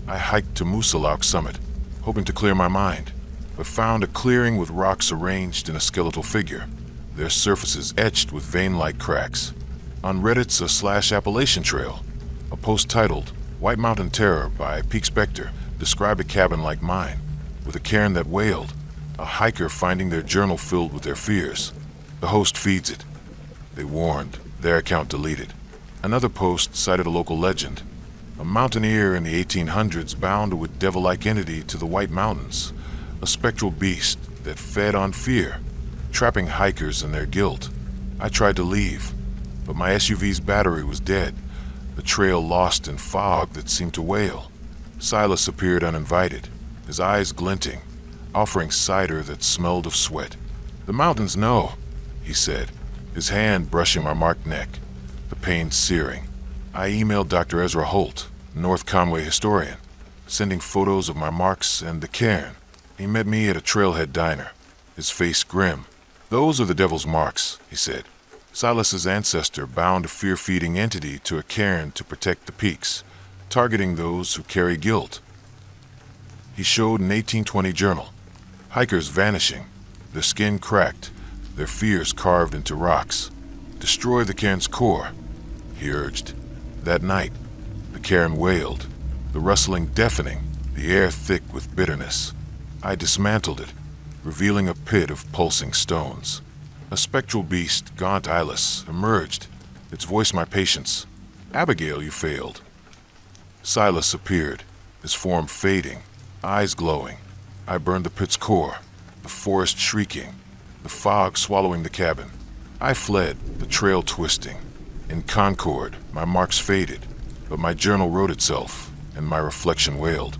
I hiked to Moosilauke summit, hoping to clear my mind, but found a clearing with rocks arranged in a skeletal figure, their surfaces etched with vein-like cracks. On Reddit's /Appalachian Trail, a post titled White Mountain Terror by Peak Spectre described a cabin like mine, with a cairn that wailed, a hiker finding their journal filled with their fears. The host feeds it. They warned, their account deleted. Another post cited a local legend, a mountaineer in the 1800s bound with devil-like entity to the White Mountains, a spectral beast that fed on fear, trapping hikers in their guilt. I tried to leave, but my SUV's battery was dead, the trail lost in fog that seemed to wail. Silas appeared uninvited, his eyes glinting, offering cider that smelled of sweat. "The mountains know," he said, his hand brushing my marked neck, the pain searing. I emailed Dr. Ezra Holt, North Conway historian, sending photos of my marks and the cairn. He met me at a trailhead diner, his face grim. "Those are the devil's marks," he said. Silas's ancestor bound a fear-feeding entity to a cairn to protect the peaks, targeting those who carry guilt. He showed an 1820 journal. Hikers vanishing, their skin cracked, their fears carved into rocks. "Destroy the cairn's core," he urged. That night, the cairn wailed, the rustling deafening, the air thick with bitterness. I dismantled it, revealing a pit of pulsing stones. A spectral beast, gaunt eyeless, emerged, its voice my patience. "Abigail, you failed." Silas appeared, his form fading, eyes glowing. I burned the pit's core, the forest shrieking, the fog swallowing the cabin. I fled, the trail twisting. In concord, my marks faded, but my journal wrote itself, and my reflection wailed.